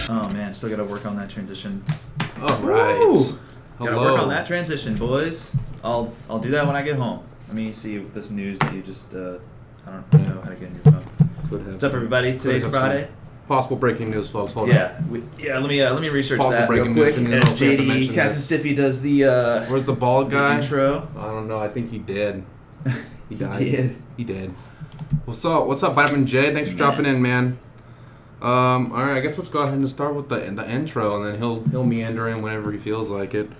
Oh man, still gotta work on that transition. All right. Gotta work on that transition, boys. I'll do that when I get home. Let me see this news that you just I don't know how to get in your phone. What's up, everybody? Today's Friday. Possible breaking news, folks. Hold on. Let me research possible that real quick. And JD Captain Stiffy does the where's the bald guy intro? I don't know. I think he did. He died. He did. What's up, Vitamin J? Thanks for dropping in, man. All right. I guess let's go ahead and start with the intro, and then he'll meander in whenever he feels like it.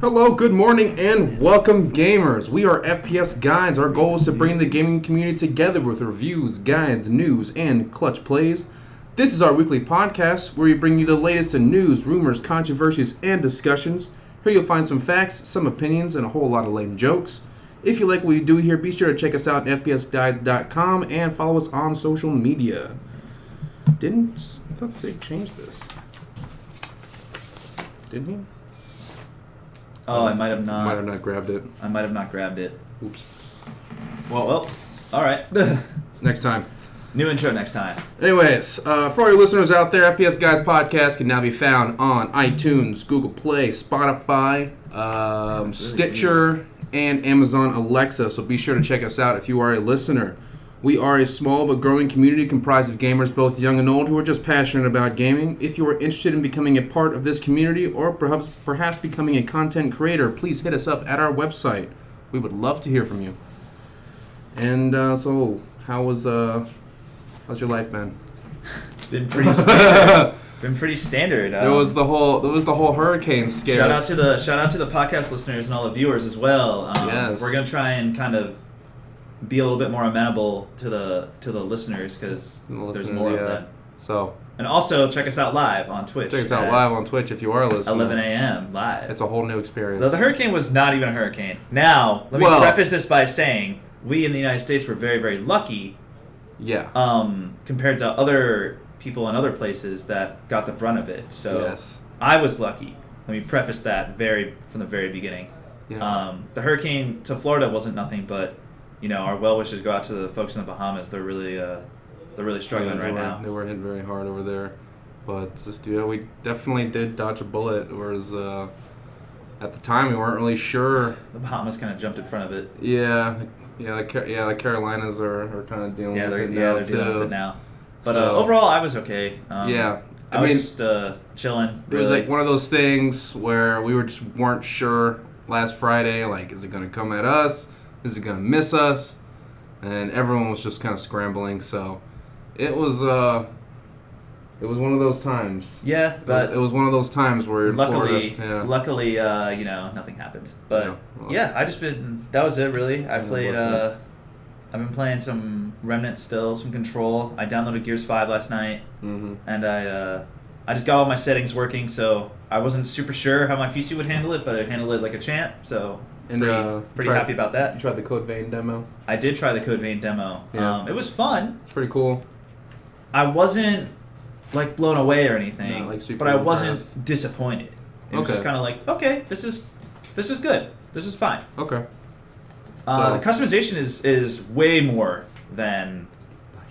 Hello, good morning, and welcome, gamers. We are FPS Guides. Our goal is to bring the gaming community together with reviews, guides, news, and clutch plays. This is our weekly podcast where we bring you the latest in news, rumors, controversies, and discussions. Here you'll find some facts, some opinions, and a whole lot of lame jokes. If you like what we do here, be sure to check us out at fpsguide.com and follow us on social media. I thought Sig changed this. Didn't he? Oh, I might have not. Might have not grabbed it. I might have not grabbed it. Oops. Well, all right. Next time. New intro next time. Anyways, for all your listeners out there, FPS Guys Podcast can now be found on iTunes, Google Play, Spotify, Stitcher, and Amazon Alexa. So be sure to check us out if you are a listener. We are a small but growing community comprised of gamers both young and old who are just passionate about gaming. If you are interested in becoming a part of this community or perhaps becoming a content creator, please hit us up at our website. We would love to hear from you. And so, how's your life been? It's been pretty standard. There was the whole hurricane scare. Shout out to the podcast listeners and all the viewers as well. Yes. We're gonna try and kind of be a little bit more amenable to the listeners because there's more of them. So. And also check us out live on Twitch. Check us out live on Twitch if you are listening. 11 a.m. live. It's a whole new experience. The hurricane was not even a hurricane. Now, let me preface this by saying we in the United States were very, very lucky. Yeah. Compared to other people in other places that got the brunt of it. So yes. I was lucky. Let me preface that from the very beginning. Yeah. The hurricane to Florida wasn't nothing, but our well wishes go out to the folks in the Bahamas. They're really struggling right now. They were hit very hard over there, but just we definitely did dodge a bullet. Whereas at the time we weren't really sure. The Bahamas kind of jumped in front of it. Yeah. The Carolinas are kind of dealing with it now. They're dealing with it now. But overall, I was okay. I was just chilling. It was like one of those things where we weren't sure last Friday. Like, is it going to come at us? Is it going to miss us? And everyone was just kind of scrambling. So it was one of those times. Yeah, but it was one of those times where luckily, Florida, nothing happened. But that was it really. I've been playing some Remnant still, some Control. I downloaded Gears 5 last night, and I just got all my settings working. So I wasn't super sure how my PC would handle it, but it handled it like a champ. So pretty happy about that. You tried the Code Vein demo? I did try the Code Vein demo. Yeah. It was fun. It's pretty cool. I wasn't blown away or anything, but I wasn't impressed. Disappointed. It was just kind of okay, this is good. This is fine. Okay. The customization is way more than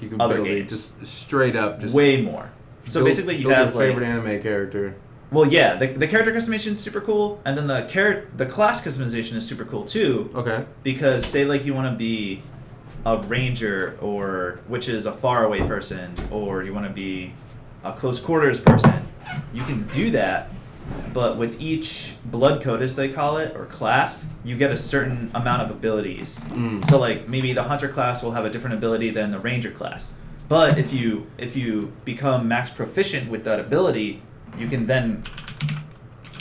you can other build games. Just straight up, just way more. So basically, you have your favorite anime character. Well, yeah, the character customization is super cool, and then the class customization is super cool too. Okay. Because say you want to be a ranger, which is a faraway person, or you want to be a close quarters person, you can do that. But with each blood code, as they call it, or class, you get a certain amount of abilities. So maybe the hunter class will have a different ability than the ranger class. But if you become max proficient with that ability, you can then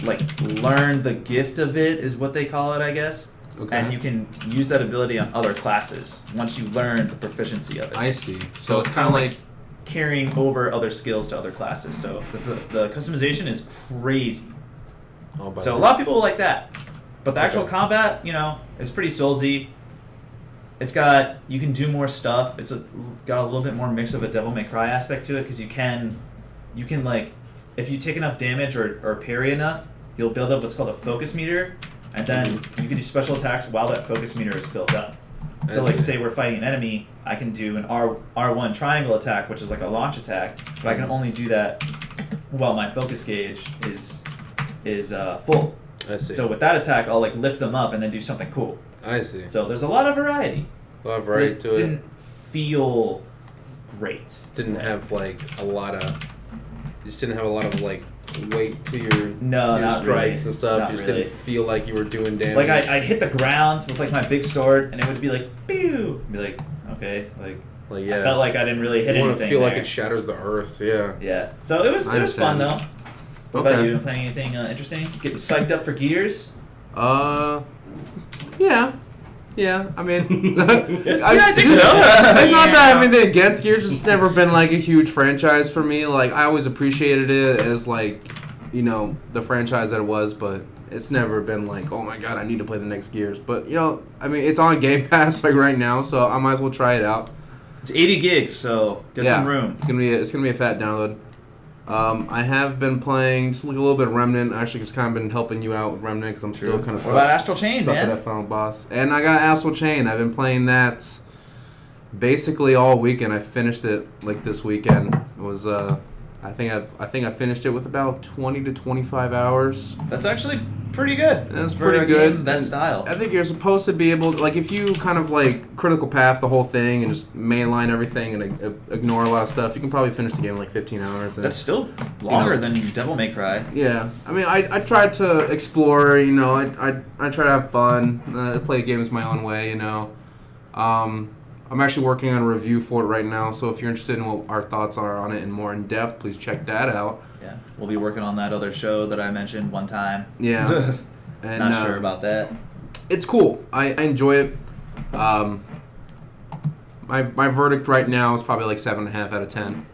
learn the gift of it, is what they call it, I guess. Okay. And you can use that ability on other classes once you learn the proficiency of it. I see. So it's kind of like carrying over other skills to other classes. So the customization is crazy. So a lot of people will like that. But the actual combat, is pretty soulsy. You can do more stuff. It's got a little bit more mix of a Devil May Cry aspect to it, because you can if you take enough damage or parry enough, you'll build up what's called a focus meter, and then you can do special attacks while that focus meter is built up. So like, say we're fighting an enemy, I can do an R1 triangle attack, which is like a launch attack, but I can only do that while my focus gauge is full. I see. So with that attack, I'll like lift them up and then do something cool. I see. So there's a lot of variety. A lot of But variety it to it. didn't feel great. Didn't have like a lot of. You just didn't have a lot of like weight to your, No, to your not strikes really. and stuff. Not You just really. didn't feel like you were doing damage. Like I hit the ground with like my big sword, and it would be like, pew! Be like, okay, like Like, yeah. I felt like I didn't really hit you want anything. to feel like there. it shatters the earth. Yeah. Yeah. So it was fun understand. though. What about Okay. you? Been playing anything interesting? Getting psyched up for Gears? Yeah. Yeah, I mean, I think so. It's not that I have anything against Gears. It's never been like a huge franchise for me. Like I always appreciated it as like, you know, the franchise that it was, but it's never been like, oh my god, I need to play the next Gears. But you know, I mean, it's on Game Pass like right now, so I might as well try it out. It's 80 gigs, so get some room. It's gonna be a fat download. I have been playing just like a little bit of Remnant. I actually just kind of been helping you out with Remnant because I'm still True. kind of What stuck. about Astral Chain, stuck man? at that final boss. And I got Astral Chain. I've been playing that basically all weekend. I finished it like this weekend. It was I think I finished it with about 20 to 25 hours. That's actually pretty good. That's For pretty a good. game that And style. I think you're supposed to be able to, like, if you kind of like critical path the whole thing and just mainline everything and ignore a lot of stuff, you can probably finish the game in like 15 hours. And That's still longer You know. than Devil May Cry. yeah, I mean, I tried to explore, you know, I try to have fun, play games my own way, you know. I'm actually working on a review for it right now, so if you're interested in what our thoughts are on it and more in depth, please check that out. Yeah, we'll be working on that other show that I mentioned one time. Yeah. And, Not sure about that. It's cool. I enjoy it. My verdict right now is probably like 7.5 out of 10.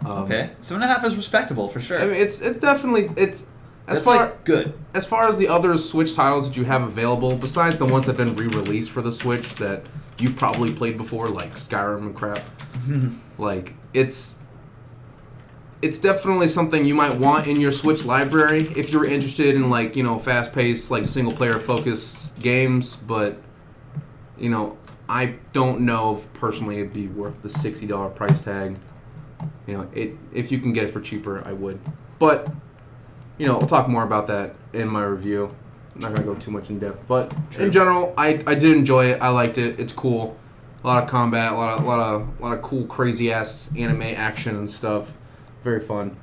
Okay, 7.5 is respectable for sure. I mean, it's definitely as That's far like good. as far as the other Switch titles that you have available, besides the ones that have been re-released for the Switch that you've probably played before, like Skyrim and crap. Like it's definitely something you might want in your Switch library if you're interested in, like, you know, fast-paced, like, single-player focused games. But you know, I don't know if personally it'd be worth the $60 price tag. You know, if you can get it for cheaper, I would. But you know, we'll talk more about that in my review. I'm not gonna go too much in depth, but in general, I did enjoy it. I liked it. It's cool. A lot of combat, a lot of cool, crazy ass anime action and stuff. Very fun.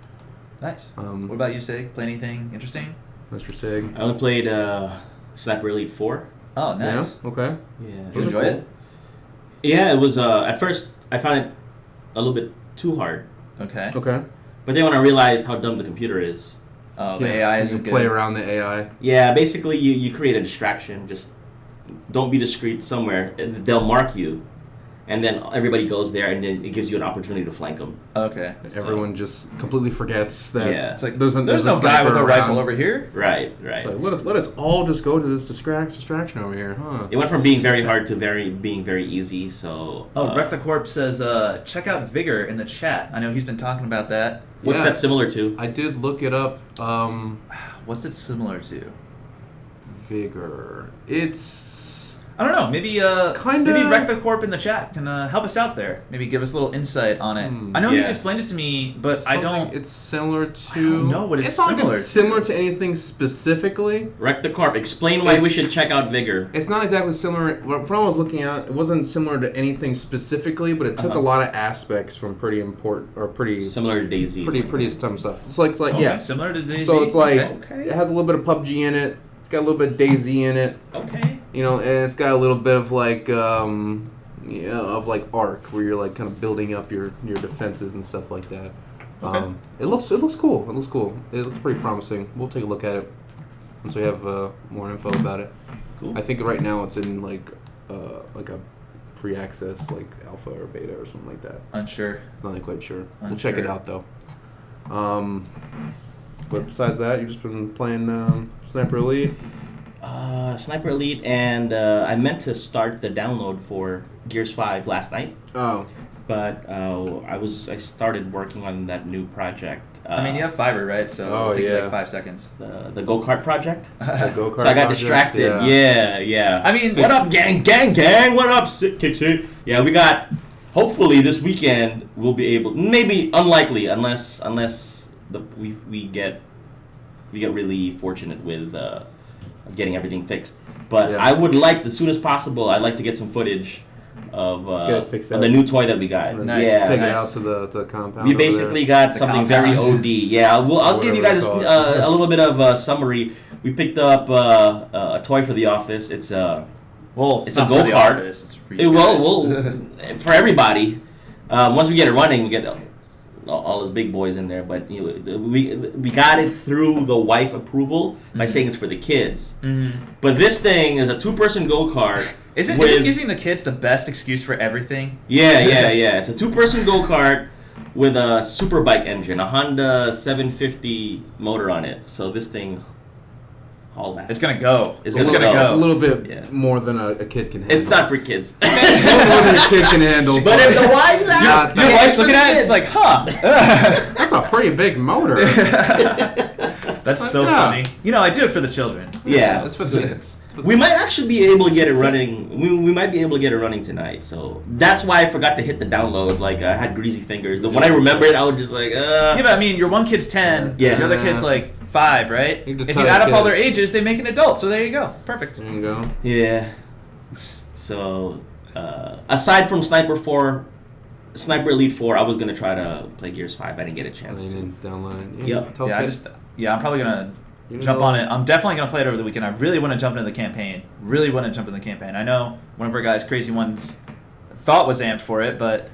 Nice. What about you, Sig? Play anything interesting? Mr. Sig. I only played Sniper Elite 4. Oh, nice. Yeah. Okay. Yeah. Did you enjoy it? Yeah, it was. At first, I found it a little bit too hard. Okay. Okay. But then when I realized how dumb the computer is, Oh, the AI you isn't can good. play around the AI. yeah, basically you create a distraction. Just don't be discreet somewhere. And they'll mark you, and then everybody goes there, and then it gives you an opportunity to flank them. Okay. so- Everyone just completely forgets that. Yeah. It's like there's there's a no guy sniper with a around. rifle over here. Right. It's like, let us all just go to this distraction over here, huh? It went from being very hard to being very easy. So. Oh, Wreck the Corp says, check out Vigor in the chat. I know he's been talking about that. What's Yeah. that similar to? I did look it up. What's it similar to? Vigor. It's I don't know. Maybe Kinda- maybe Wreck the Corp in the chat can help us out there. Maybe give us a little insight on it. I know he's Yeah. explained it to me, but I something- don't. It's similar to. I don't know what it's not like similar it's similar to. to anything specifically. Wreck the Corp. Explain why we It's- should check out Vigor. It's not exactly similar. From what I was looking at, it wasn't similar to anything specifically, but it took Uh-huh. a lot of aspects from pretty important or pretty Similar to Daisy. some stuff. It's like Okay, yeah. similar to Daisy. So it's like Okay. it has a little bit of PUBG in it. It's got a little bit of Daisy in it. Okay. You know, and it's got a little bit of like of like Ark, where you're like kind of building up your defenses and stuff like that. Okay. It looks cool. It looks cool. It looks pretty promising. We'll take a look at it once we have more info about it. Cool. I think right now it's in like a pre-access, like alpha or beta or something like that. Unsure. Not really quite sure. We'll check it Unsure. out though. But besides that, you've just been playing Sniper Elite. Sniper Elite, and I meant to start the download for Gears 5 last night, Oh, but I started working on that new project. I mean, you have fiber, right? So Oh, it'll take you yeah. like 5 seconds. the go-kart project. The go-kart So I got project, distracted. Yeah. I mean, what it's- up, gang? What up, Kick It? Yeah, we got. Hopefully, this weekend we'll be able. Maybe unlikely, unless we get really fortunate with getting everything fixed. But Yeah. I would like to, as soon as possible. I'd like to get some footage of Get it fixed of up. the new toy that we got. Nice. Yeah, Take it nice. out to the compound. we over basically there. got The something very compound. OD. Yeah, I'll give you Whatever guys it's called. a little bit of a summary. We picked up a toy for the office. It's Well, It's not a for the go-kart. office, it's for it you will guys. for everybody. Once we get it running, we get all those big boys in there. But we got it through the wife approval by saying it's for the kids. Mhm. But this thing is a 2-person go kart. Isn't using the kids the best excuse for everything? Yeah. It's a 2-person go kart with a super bike engine, a Honda 750 motor on it. So this thing, all that. It's gonna go. It's a gonna little, go. It's a little bit Yeah. more than a kid can handle. It's not for kids. more than a kid can handle. But if the wives ask, Your wife's looking at it, she's like, huh. That's a pretty big motor. That's so Yeah. funny. You know, I do it for the children. yeah, That's for so- the kids. we might actually be able to get it running. We might be able to get it running tonight. So that's why I forgot to hit the download. Like I had greasy fingers. When I remembered, I was just like, Yeah, but I mean, your one kid's 10, Yeah. your other kid's like 5, right? You just If tell you your add up all kid. their ages, they make an adult. So there you go. Perfect. There you go. yeah. So aside from Sniper Elite 4, I was gonna try to play Gears 5. I didn't get a chance You to. didn't download it. You Yep. just tell Yeah, kids. I'm probably gonna You jump know- on it. I'm definitely gonna play it over the weekend. I really want to jump into the campaign. Really want to jump into the campaign. I know one of our guys, Crazy Ones, thought was amped for it, but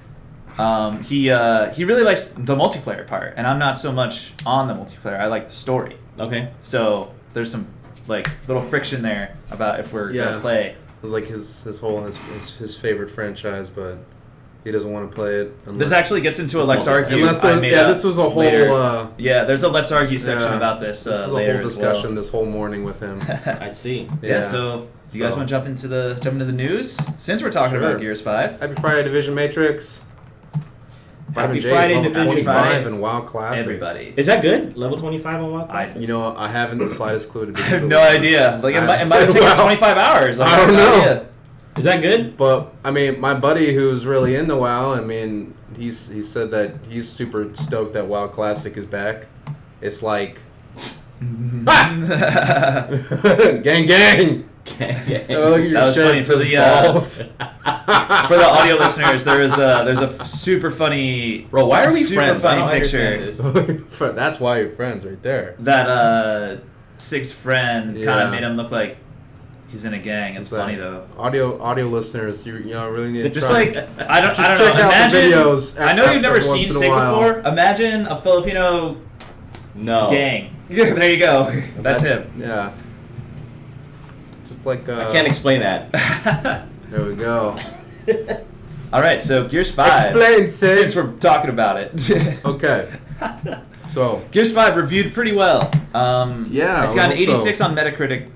he really likes the multiplayer part, and I'm not so much on the multiplayer. I like the story. Okay. So there's some like little friction there about if we're Yeah. gonna play. It was like his favorite franchise, but he doesn't want to play it. Unless, This actually gets into a Let's Argue. Unless I the, made yeah, up this was a whole. later. Yeah, there's a Let's Argue section yeah, about this, This is a later whole as well. discussion this whole morning with him. I see. Yeah, so do you guys So- want to jump into the news? Since we're talking Sure. about Gears 5. Happy Friday, Division Matrix. Vitamin Happy J Friday, is level Division 25 Friday. and WoW Classic. Everybody. Is that good? Level 25 on WoW I- Classic? You know, I haven't the slightest clue to do. I have no idea. Like it might have taken Wow. 25 hours. Like, I don't have no know. idea. Is that good? But I mean, my buddy who's really into WoW, I mean, he said that he's super stoked that WoW Classic is back. It's like, gang, gang. Oh, look at your That was funny. shirts For and the balls. for the audio listeners, there's a super funny Bro, why are we super friends? I don't funny understand picture this. That's why you're friends, right there. that Sig's friend kind Yeah. of made him look like he's in a gang. It's funny though. Audio listeners, you know really need to Just try. like I don't Just know. check out the Imagine, videos I know you've never after once seen in a Sig while. before. Imagine a Filipino No. gang. There you go. That's him. Yeah. Just like I can't explain that. there we go. All right, so Gears 5. Explain, Sig. Since we're talking about it. Okay. So Gears 5 reviewed pretty well. Yeah, It's got an I hope so. 86 on Metacritic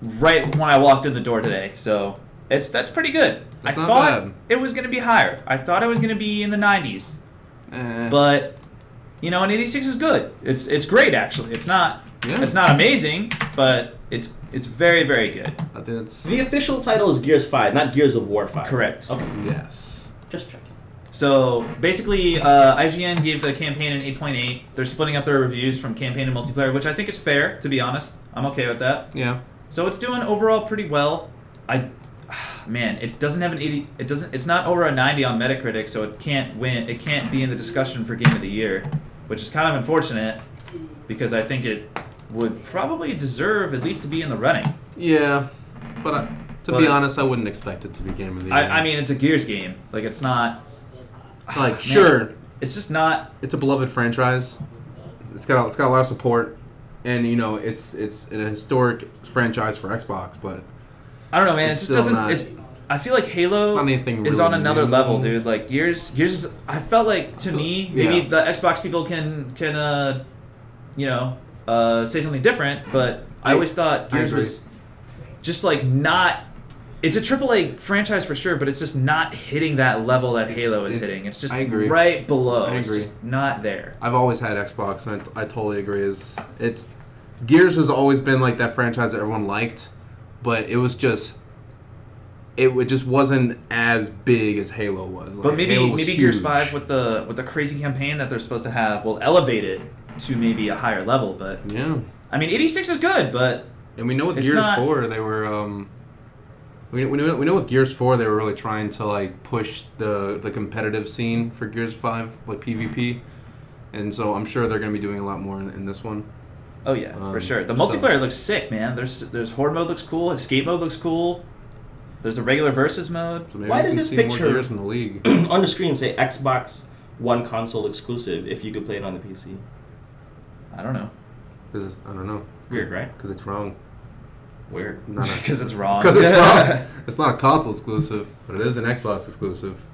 right when I walked in the door today. So that's pretty good. That's I not thought bad. it was going to be higher. I thought it was going to be in the 90s. eh. But you know, an 86 is good. It's great actually. It's not Yeah. it's not amazing, but it's very very good. I think it's The official title is Gears 5, not Gears of War 5. Correct. Okay. yes. Just checking. So basically, IGN gave the campaign an 8.8. They're splitting up their reviews from campaign and multiplayer, which I think is fair. To be honest, I'm okay with that. Yeah. So it's doing overall pretty well. Man, it doesn't have an 80. It doesn't. It's not over a 90 on Metacritic, so it can't win. It can't be in the discussion for Game of the Year, which is kind of unfortunate because I think it would probably deserve at least to be in the running. Yeah. But to But- be honest, I wouldn't expect it to be Game of the Year. I mean, it's a Gears game. Like it's not. like Man, sure, It's just not. it's a beloved franchise. It's got a lot of support, and you know it's an historic franchise for Xbox. But I don't know, man. It It's just still doesn't. not- It's. I feel like Halo Not anything is really on another new. level, dude. Like Gears is. I felt like to me, maybe yeah. the Xbox people can say something different. But I always thought I Gears agree. was just like not. it's a AAA franchise for sure, but it's just not hitting that level that Halo is hitting. It's just I agree. right below. I It's agree. just not there. I've always had Xbox, and I totally agree. It's Gears has always been like that franchise that everyone liked, but it just wasn't as big as Halo was. But Like, maybe Halo was Gears huge. 5 with the crazy campaign that they're supposed to have will elevate it to maybe a higher level. But Yeah, I mean, 86 is good, but and we know with It's Gears not- 4 they were we know with Gears 4 they were really trying to like push the competitive scene for Gears 5 like PvP, and so I'm sure they're going to be doing a lot more in this one. oh yeah, for sure. The so- multiplayer looks sick, man. There's horde mode looks cool. Escape mode looks cool. There's a regular versus mode. So maybe Why we does can this see picture- more Gears in the league? On the screen say Xbox One console exclusive if you could play it on the PC. I don't know. I don't know. Weird, right? Because it's wrong. Weird. Not a- Because it's wrong. Because it's wrong. It's not a console exclusive, but it is an Xbox exclusive.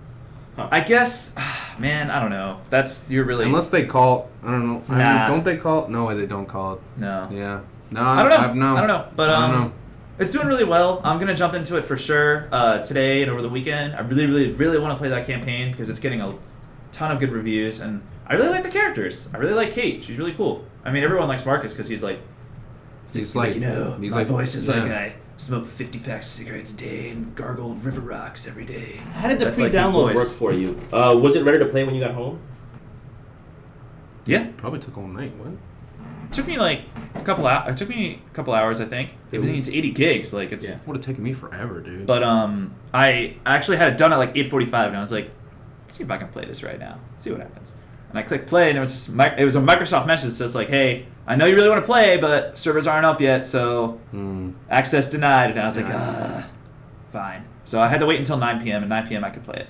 I guess, man, I don't know. You're really Unless they call, I don't know. I mean, Nah. don't they call it? No, they don't call it. no. Yeah. No, I don't know. no. I don't know. But I don't know. it's doing really well. I'm gonna jump into it for sure today and over the weekend. I really, really, really want to play that campaign because it's getting a ton of good reviews, and I really like the characters. I really like Kate. She's really cool. I mean, everyone likes Marcus because he's like, He's like, my like- voice is yeah. like I smoke 50 packs of cigarettes a day and gargle river rocks every day. How did the That's like his pre-download voice. work for you? Was it ready to play when you got home? Yeah, Probably took all night. What? it took me like a couple hours. It took me a couple hours, I think. It's 80 gigs. Like it's. Yeah. Would have taken me forever, dude. But I actually had it done at like 8:45, and I was like, let's see if I can play this right now. See what happens. And I clicked play, and it was a Microsoft message that says like, hey, I know you really want to play, but servers aren't up yet, so access denied. And I was like, fine. So I had to wait until 9 p.m. and 9 p.m. I could play it.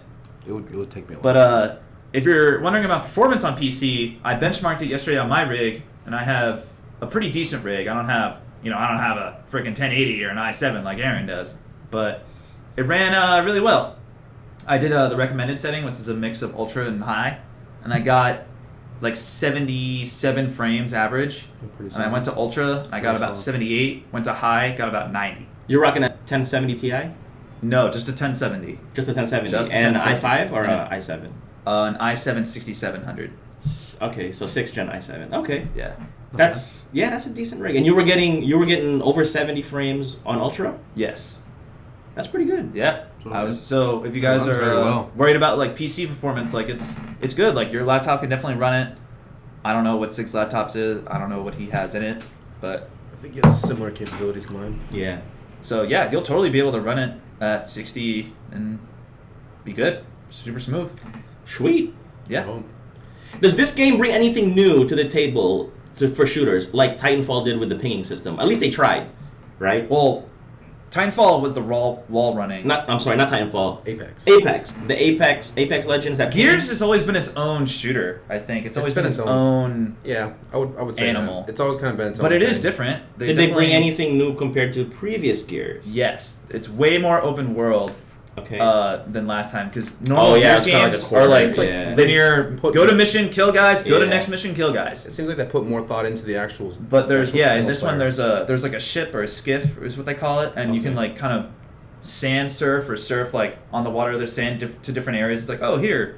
It would take me a while. But if you're wondering about performance on PC, I benchmarked it yesterday on my rig, and I have a pretty decent rig. I don't have a freaking 1080 or an i7 like Aaron does, but it ran really well. I did the recommended setting, which is a mix of ultra and high, and I got like 77 frames average. Pretty And I went to ultra, I got Pretty about solid. 78. Went to high, got about 90. You're rocking a 1070 Ti? No, just a 1070. Just a 1070? Just a and 1070. i5 or Yeah. i7? An i7 6700. Okay, so 6th gen i7. Okay. Yeah. That's a decent rig. And you were getting over 70 frames on Ultra? Yes. That's pretty good. Yeah. So So if you guys runs are very well. worried about like PC performance, like it's good. Like your laptop can definitely run it. I don't know what Six Laptops is. I don't know what he has in it, but I think it has similar capabilities to mine. Yeah. so yeah, you'll totally be able to run it at 60 and be good, super smooth. Sweet. Yeah. Oh. Does this game bring anything new to the table for shooters, like Titanfall did with the pinging system? At least they tried, right? Well, Titanfall was the raw wall running. Not Titanfall. Apex. The Apex Legends that Gears has always been its own shooter. I think it's always been its own. Yeah, I would say Animal. that. It's always kind of been its own But it is thing. different. Did they bring definitely- anything new compared to previous Gears? Yes, it's way more open world. Okay. than last time because normal yeah, Gears it's kinda like games a core are like series, yeah. linear. Put- Go to mission, kill guys. Go to Yeah. next mission, kill guys. It seems like they put more thought into the actual. But there's actual in single this one player. there's like a ship or a skiff is what they call it, and you can Okay. like kind of sand surf or surf like on the water. There's sand to different areas. It's like, oh, here,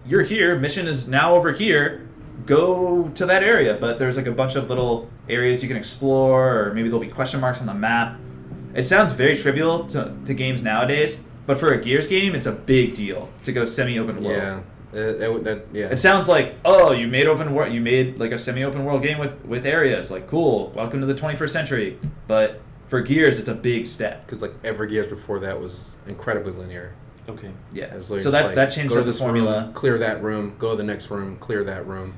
you're here. Mission is now over here. Go to that area. But there's like a bunch of little areas you can explore, or maybe there'll be question marks on the map. It sounds very trivial to games nowadays, but for a Gears game, it's a big deal to go semi-open world. Yeah. Yeah. It sounds like, oh, you made open world. You made like a semi-open world game with areas. Like, cool. Welcome to the 21st century. But for Gears, it's a big step. Because like every Gears before that was incredibly linear. Okay. Yeah. It was literally So just that like, changed go to up the this formula. room, clear that room, go to the next room, clear that room.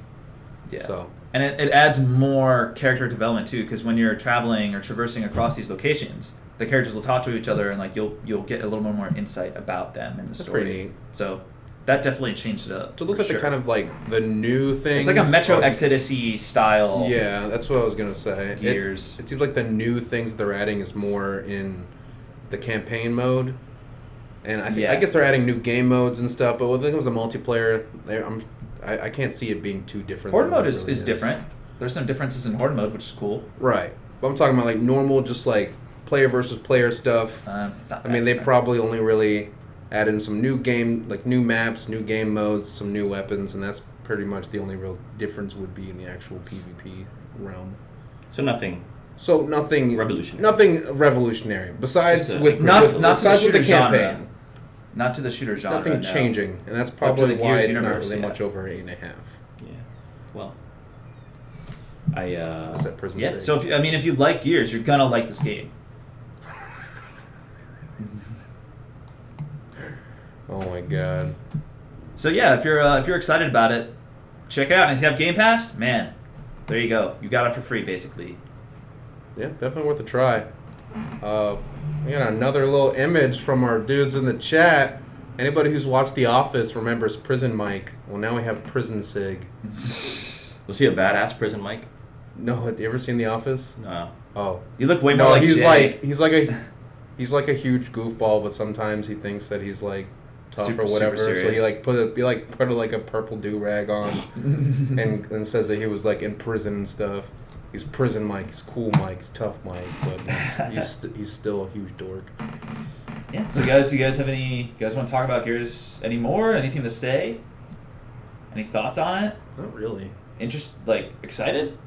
Yeah. So And it adds more character development too, because when you're traveling or traversing across these locations, the characters will talk to each other, and like you'll get a little more insight about them in the That's story. pretty neat. So that definitely changed it up. So it looks for like sure. the kind of like the new thing. It's like a Metro Exodus-y style. Yeah, that's what I was gonna say. Gears. It seems like the new things that they're adding is more in the campaign mode, and Yeah. I guess they're adding new game modes and stuff. But when it comes to multiplayer, I can't see it being too different. Horde than what mode it is really different. There's some differences in Horde mode, which is cool. right? But I'm talking about like normal, just like player versus player stuff. Not I mean, they bad. probably only really add in some new game, like new maps, new game modes, some new weapons, and that's pretty much the only real difference would be in the actual PvP realm. So nothing. So nothing Revolutionary. Nothing revolutionary besides Just a- with Not with, to the besides with the shooter genre. campaign. Not to the shooter genre. Nothing no. changing, and that's to probably the why Gears it's not universe, really yeah. much over 8.5. Yeah. Well, I What's that prison Yeah. say? So if you like Gears, you're gonna like this game. Oh my god. So yeah, if you're excited about it, check it out. And if you have Game Pass, man, there you go. You got it for free, basically. Yeah, definitely worth a try. We got another little image from our dudes in the chat. Anybody who's watched The Office remembers Prison Mike. Well, now we have Prison Sig. was he a badass prison Mike? No, have you ever seen The Office? No. Oh, You look way more no, like he's Jay. he's like a huge goofball, but sometimes he thinks that he's like tough Super- or whatever. super So he serious. put like a purple do rag on, and says that he was like in prison and stuff. He's Prison Mike. He's cool Mike. He's tough Mike, but he's still a huge dork. Yeah. So guys, you guys want to talk about Gears anymore? Anything to say? Any thoughts on it? Not really. Excited?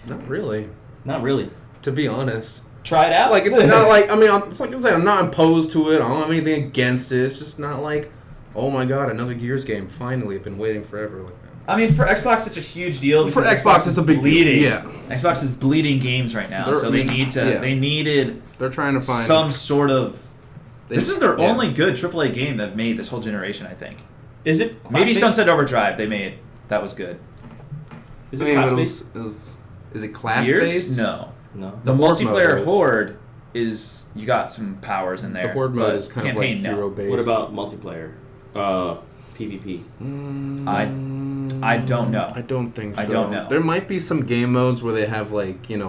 Not really. Not really. To be honest. Try it out. Like it's not like it's like I'm not opposed to it. I don't have anything against it. It's just not like, oh my god, another Gears game. Finally, I've been waiting forever. Like that. I mean, for Xbox, it's a huge deal. For because Xbox, it's a big deal. bleeding. Yeah. Xbox is bleeding games right now, so they needed They're trying to find some sort of. This is their yeah. only good AAA game they've made this whole generation, I think. Is it Maybe class-based? Sunset Overdrive they made. That was good. Is I it mean, but class-based? is it class Gears? based? No. No. The Horde multiplayer mode is. Horde is you got some powers in there. The Horde mode but is kind of like campaign, no. hero based. What about multiplayer? PvP. I don't know. I don't think so. I don't know. There might be some game modes where they have like Escape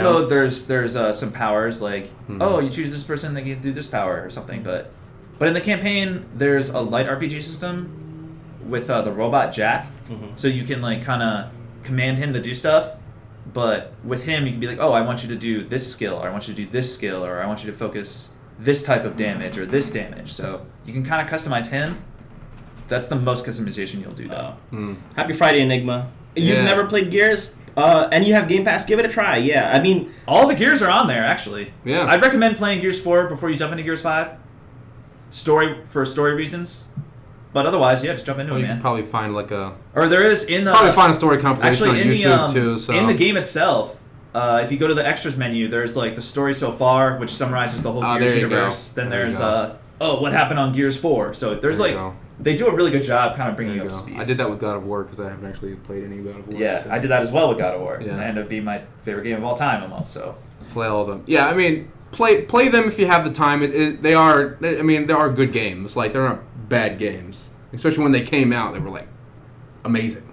mode, loadouts. there's some powers like oh you choose this person they can do this power or something, but in the campaign there's a light RPG system with the robot Jack, so you can like kind of command him to do stuff, but with him you can be like oh I want you to do this skill or I want you to do this skill or I want you to focus this type of damage or this damage, so you can kind of customize him. That's the most customization you'll do though. Happy Friday, Enigma. You've Yeah. never played Gears, and you have Game Pass. Give it a try. Yeah, I mean, All the Gears are on there, actually. Yeah. I'd recommend playing Gears 4 before you jump into Gears 5. For story reasons. But otherwise, yeah, just jump into Well, it, you can man. probably find like a Or there is in the... probably find a story compilation actually, on in YouTube the, too. So in the game itself, if you go to the extras menu, there's like the story so far, which summarizes the whole Ah, Gears there you go. universe. Then There you there's, go. what happened on Gears 4. So there's There you like... go. They do a really good job kind of There bringing you you up go. to speed. I did that with God of War because I haven't actually played any God of War. Yeah, so I did that as well with God of War. Yeah. And it ended up being my favorite game of all time almost, so... Play all of them. Yeah, I mean, play them if you have the time. They are good games. Like they're not bad games. Especially when they came out, they were like amazing.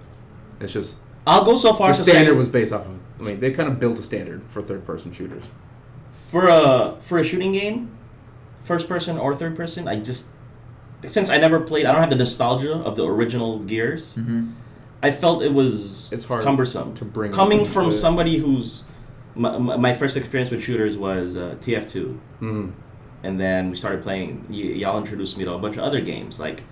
It's just I'll go so far the as to standard say was based off of. I mean, they kind of built a standard for third-person shooters. for a shooting game, first person or third person, since I never played, I don't have the nostalgia of the original Gears. I felt it was It's hard cumbersome to bring coming into from it. somebody who's my first experience with shooters was TF2, and then we started playing. Y'all introduced me to a bunch of other games like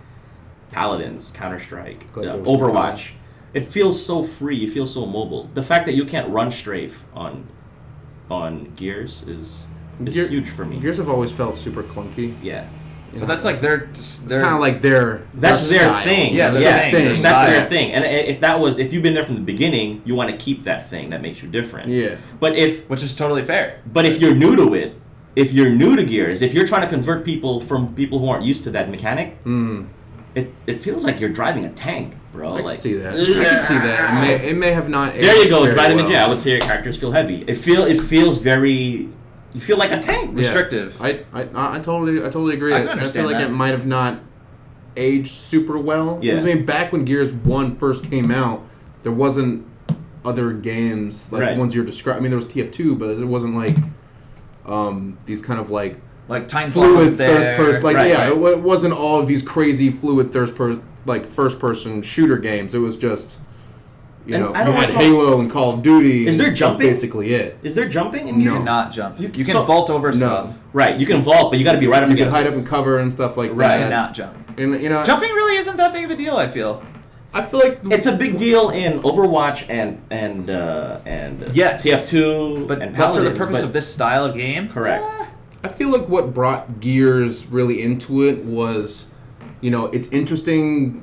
Paladins, Counter-Strike, Like those Overwatch. It feels so free. It feels so mobile. The fact that you can't run strafe on Gears is huge for me. Gears have always felt super clunky. Yeah. You But know, that's like it's kind of like their That's their style. thing. Yeah, That's their their thing. thing. That's style. their thing. And if you've been there from the beginning, you want to keep that thing that makes you different. Yeah. But Which is totally fair. if you're new to it, if you're new to Gears, if you're trying to convert people from people who aren't used to that mechanic, it feels like you're driving a tank, bro. I like, can see that. I can see that. It may have not. There you aged go, very driving a well. jet. I would say your characters feel heavy. It feels very. You feel like a tank. Yeah. Restrictive. I totally agree. I can I feel understand like that. it might have not aged super well. Yeah. Because, I mean, back when Gears 1 first came out, there wasn't other games like Right. the ones you're describing. I mean, there was TF2, but it wasn't like these kind of like Like Titanfall fluid wasn't there. first person. Like Right, yeah, right. it wasn't all of these crazy fluid first person shooter games. It was just You And know, I you don't had recall- Halo and Call of Duty. Is there and that's jumping? basically it. Is there jumping in No. You Gears? cannot jump. You can so- vault over No. stuff. Right, you can vault, but you got to be right up You can against hide it. up and cover and stuff like Right. You that. cannot jump. And you know, Jumping really isn't that big of a deal, I feel. I feel like It's a big deal in Overwatch and Yes. TF2 But, and but for the Paladins, purpose but- of this style of game, correct. I feel like what brought Gears really into it was, you know, it's interesting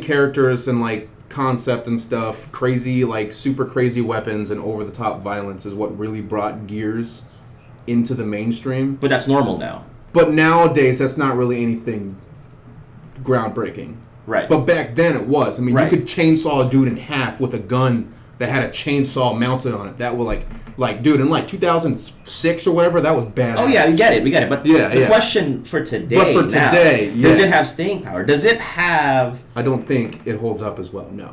characters and like concept and stuff, crazy like super crazy weapons and over the top violence is what really brought Gears into the mainstream. But that's normal now. But nowadays that's not really anything groundbreaking. Right. But back then it was. I mean, Right. you could chainsaw a dude in half with a gun that had a chainsaw mounted on it. That was like dude, in like 2006 or whatever, that was badass. Oh yeah, we get it. But Yeah, the yeah. question for today, But for now, today, does yeah. it have staying power? Does it have? I don't think it holds up as well. No,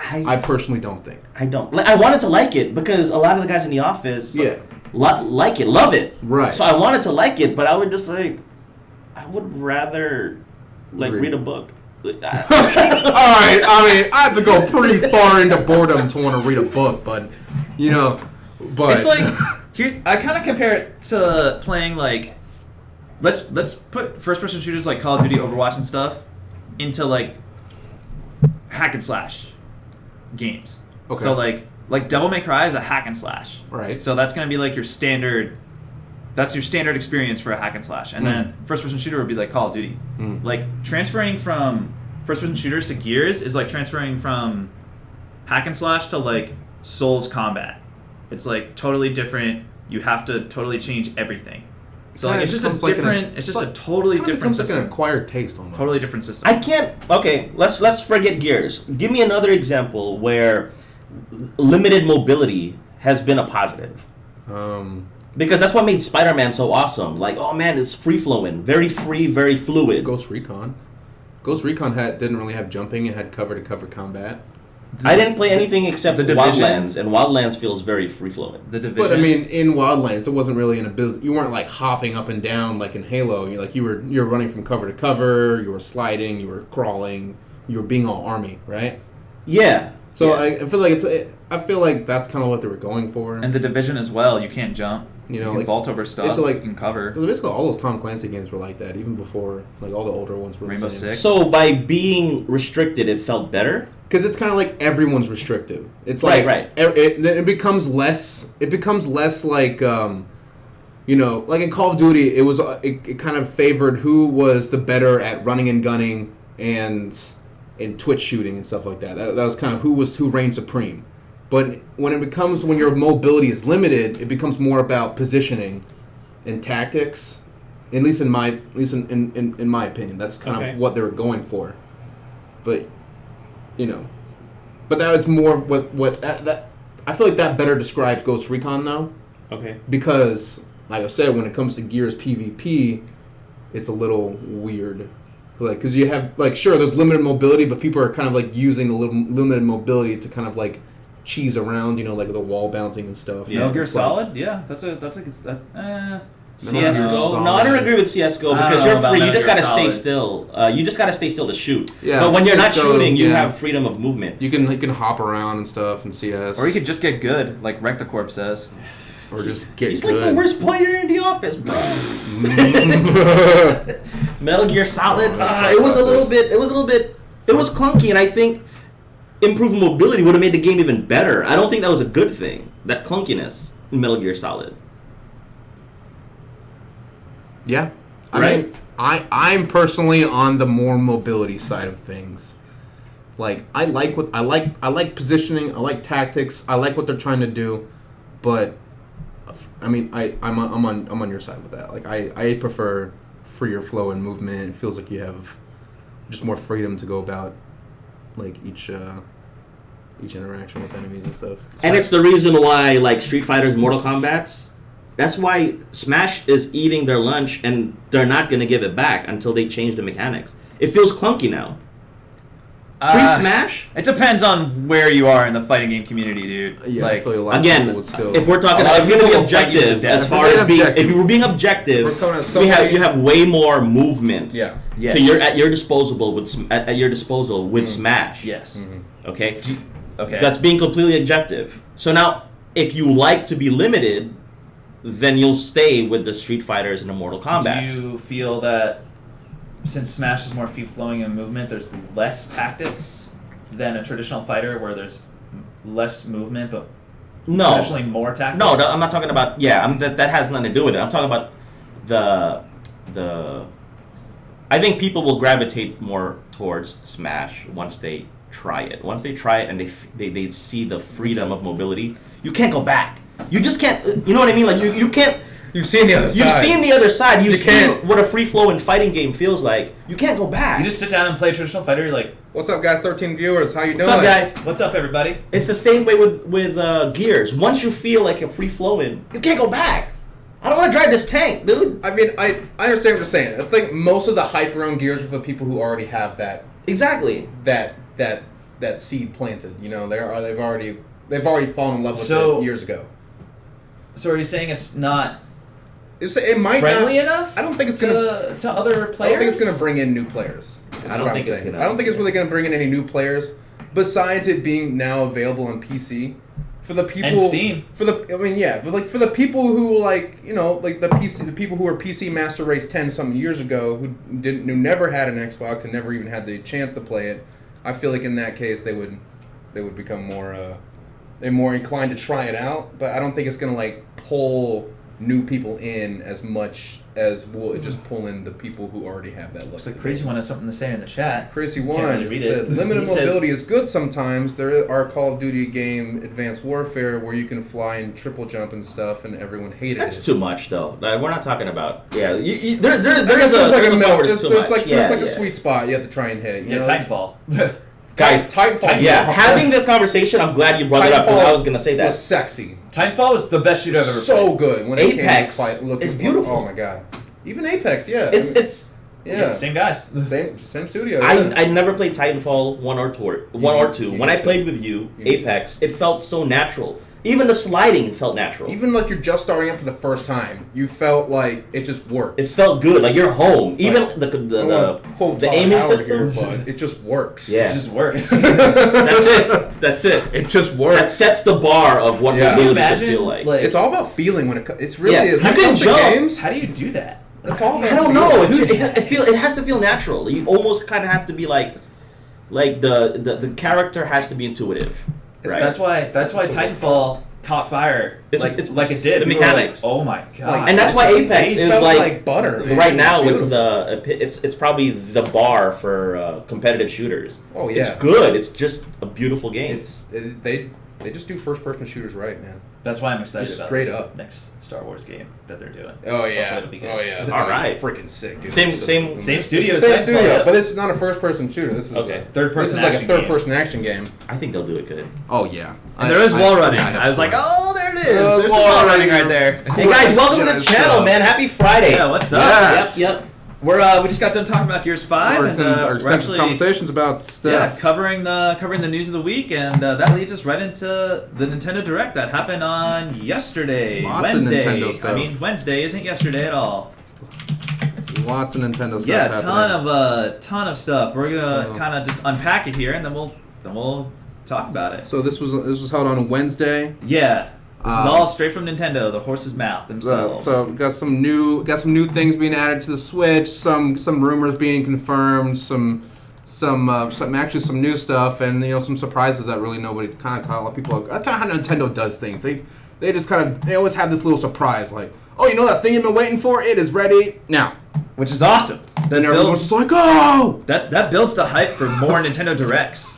I I personally don't think. don't. Like, I wanted to like it because a lot of the guys in the office, Yeah. like it, love it. Right. So I wanted to like it, but I would just like, I would rather like read a book. All right. I mean, I have to go pretty far into boredom to want to read a book, but you know, but it's like I kind of compare it to playing like let's put first person shooters like Call of Duty, Overwatch, and stuff into like hack and slash games. Okay. So like Devil May Cry is a hack and slash. Right. So that's gonna be like your standard. That's your standard experience for a hack and slash, and then first person shooter would be like Call of Duty. Like transferring from first person shooters to Gears is like transferring from hack and slash to like Souls combat. It's like totally different. You have to totally change everything. So like it's just a different. It's just a totally different becomes like system. an acquired taste almost. Totally different system. I can't. Okay, let's forget Gears. Give me another example where limited mobility has been a positive. Because that's what made Spider-Man so awesome. Like, oh man, it's free flowing, very free, very fluid. Ghost Recon. Ghost Recon didn't really have jumping. It had cover to cover combat. I didn't play anything except The Division. Wildlands, and Wildlands feels very free flowing. The Division. But I mean, in Wildlands, it wasn't really an ability. You weren't like hopping up and down like in Halo. You were running from cover to cover. You were sliding. You were crawling. You were being all army, right? Yeah. So yeah. I feel like that's kind of what they were going for. and the Division as well. You can't jump. You know, you can like- vault over stuff. it's like- you can cover. Basically, all those Tom Clancy games were like that, even before like all the older ones were. Rainbow Six. So by being restricted, it felt better. Because it's kind of like everyone's restrictive. It's Right, like right. It becomes less. It becomes less like you know, like in Call of Duty, it kind of favored who was the better at running and gunning and twitch shooting and stuff like that. That was kind of who reigned supreme. But when your mobility is limited, it becomes more about positioning and tactics. At least in my opinion, that's kind Okay. of what they were going for. But you know, but that was more what that I feel like that better describes Ghost Recon though, Okay. because like I said, when it comes to Gears PvP, it's a little weird. Like, because you have like sure there's limited mobility, but people are kind of like using the limited mobility to kind of like cheese around, you know, like the wall bouncing and stuff. Yeah. Metal Gear It's like- Solid. Yeah, that's a CS:GO. Solid. No, I don't agree with CS:GO I don't because know you're about free. You Metal just Gear gotta stay Solid. still. You just gotta stay still to shoot. Yeah, But when you're not CS:GO, shooting, you yeah. have freedom of movement. You can hop around and stuff and CS, Or you could just get good, like Rectacorp says. or just get He's good. like the worst player in the office, bro. Metal Gear Solid. It was a little bit. It was clunky, and I think improved mobility would have made the game even better. I don't think that was a good thing. That clunkiness in Metal Gear Solid. Yeah, Right? I'm personally on the more mobility side of things. Like I like positioning. I like tactics. I like what they're trying to do, but I mean I'm on your side with that. Like I prefer freer flow and movement. It feels like you have just more freedom to go about like each interaction with enemies and stuff. And it's the reason why, like Street Fighter's Mortal Kombat's, that's why Smash is eating their lunch and they're not going to give it back until they change the mechanics. It feels clunky now. Pre-Smash? It depends on where you are in the fighting game community, dude. Yeah, I like, feel like a lot of Again, people would still. if we're talking, A lot of if you're going to be people will fight you to objective, death. as far If we're as being, objective. if you were being We're objective, coming at somebody- you have way more movement. Yeah. Yes. To your at your disposal with at your disposal with Smash. Yes. Okay. Okay. That's being completely objective. So now, if you like to be limited, then you'll stay with the Street Fighters and the Mortal Kombat. Do you feel that since Smash is more free-flowing in movement, there's less tactics than a traditional fighter where there's less movement, but No. traditionally more tactics? No, I'm not talking about. Yeah, that has nothing to do with it. I'm talking about the. I think people will gravitate more towards Smash once they try it. Once they try it and they see the freedom of mobility, you can't go back. You just can't. You know what I mean? Like you can't. You've seen the other side. You've seen the other side. You've You seen can't. what a free-flowing fighting game feels like. You can't go back. You just sit down and play a traditional fighter, you're like, What's up, guys? 13 viewers. How you doing? What's up, guys? what's up, everybody? It's the same way with Gears. Once you feel like you're free-flowing, you can't go back. I don't want to drive this tank, dude. I mean, I understand what you're saying. I think most of the hype around Gears are for people who already have Exactly. that seed planted. You know, they've already fallen in love with So- it years ago. So are you saying it's not It might friendly not. enough I don't think it's gonna. to other I players? don't think it's gonna bring in new players. That's I don't what think I'm it's saying. gonna- I don't think it's really gonna bring in any new players. Besides it being now available on PC, for the people And Steam. For the people who the people who were PC Master Race 10 some years ago who never had an Xbox and never even had the chance to play it. I feel like in that case they would become more they're more inclined to try it out. But I don't think it's gonna like pull new people in as much as will it just pull in the people who already have that look. Looks like Crazy One has something to say in the chat. Crazy Can't One really read it. said, limited He says- mobility is good sometimes. There are Call of Duty game Advanced Warfare where you can fly and triple jump and stuff, and everyone hated That's it. too much, though. Like, we're not talking about. Yeah, there's I a guess there's like a middle. part where There's it's too much. like Yeah, a yeah. sweet spot you have to try and hit. You Yeah, know? Titanfall. Guys, Titanfall. yeah, having this conversation, I'm glad you brought it up because I was gonna say that. was sexy. Titanfall was the best shooter I've ever So played. good when Apex it came to fight. is beautiful. Oh my god. Even Apex, yeah. It's. yeah. Same guys. Same studio. Yeah. I never played Titanfall 1 or 2. You When I need to. played with you, You need to. Apex, it felt so natural. Even the sliding felt natural. Even like you're just starting up for the first time, you felt like it just worked. It felt good, like you're home. Even Like, the I don't wanna quote the Todd aiming Howard system. here, but it just works. Yeah. It just works. That's it. That's it. It just That works. sets the bar of what Yeah. mobility Can you should imagine, feel like. like- It's all about feeling when it's really Yeah, is. you When it can comes to jump. games, How do you do that? it's all about I don't feeling. know. It has to feel natural. You almost kind of have to be like the character has to be intuitive, right? That's why Titanfall caught fire. It's like it did. the People were mechanics. like, oh my god! And that's why Apex It is felt like, like butter. right now. Beautiful. It's probably the bar for competitive shooters. Oh, yeah. It's good. It's just a beautiful game. They just do first person shooters right, man. That's why I'm excited Just about straight this up. next Star Wars game that they're doing. Oh Hopefully yeah. it'll be good. Oh yeah. It's All gonna be right. freaking sick, dude. Same Same It's studio. the as same Titanfall, studio, yeah. but this is not a first person shooter. This is Okay. Third This person is like a action third game. person action game. I think they'll do it good. Oh yeah. And there is wall running. have I was like, fun. oh, there it is. There's There's wall some wall running. running right there. Hey guys, welcome to the Yes, channel, man. Happy Friday. Yeah, what's up? Yes. Yep. We just got done talking about Gears 5 Our and extensive we're actually conversations about yeah, stuff. covering the news of the week, and that leads us right into the Nintendo Direct that happened on yesterday, Lots of Wednesday. Nintendo stuff. I mean, Wednesday isn't yesterday at all. Lots of Nintendo stuff. Yeah, happening. ton of stuff. We're gonna Oh. kind of just unpack it here, and then we'll talk about it. So this was held on Wednesday. Yeah, this is Um, all straight from Nintendo, the horse's mouth themselves. So we got some new things being added to the Switch. Some rumors being confirmed. Some actually some new stuff, and some surprises that really nobody kind of caught. A lot of people. That's kind of how Nintendo does things. They just they always have this little surprise, like, oh, that thing you've been waiting for? It is ready now. which is awesome. Then That everyone's builds, just like, oh. that builds the hype for more Nintendo Directs.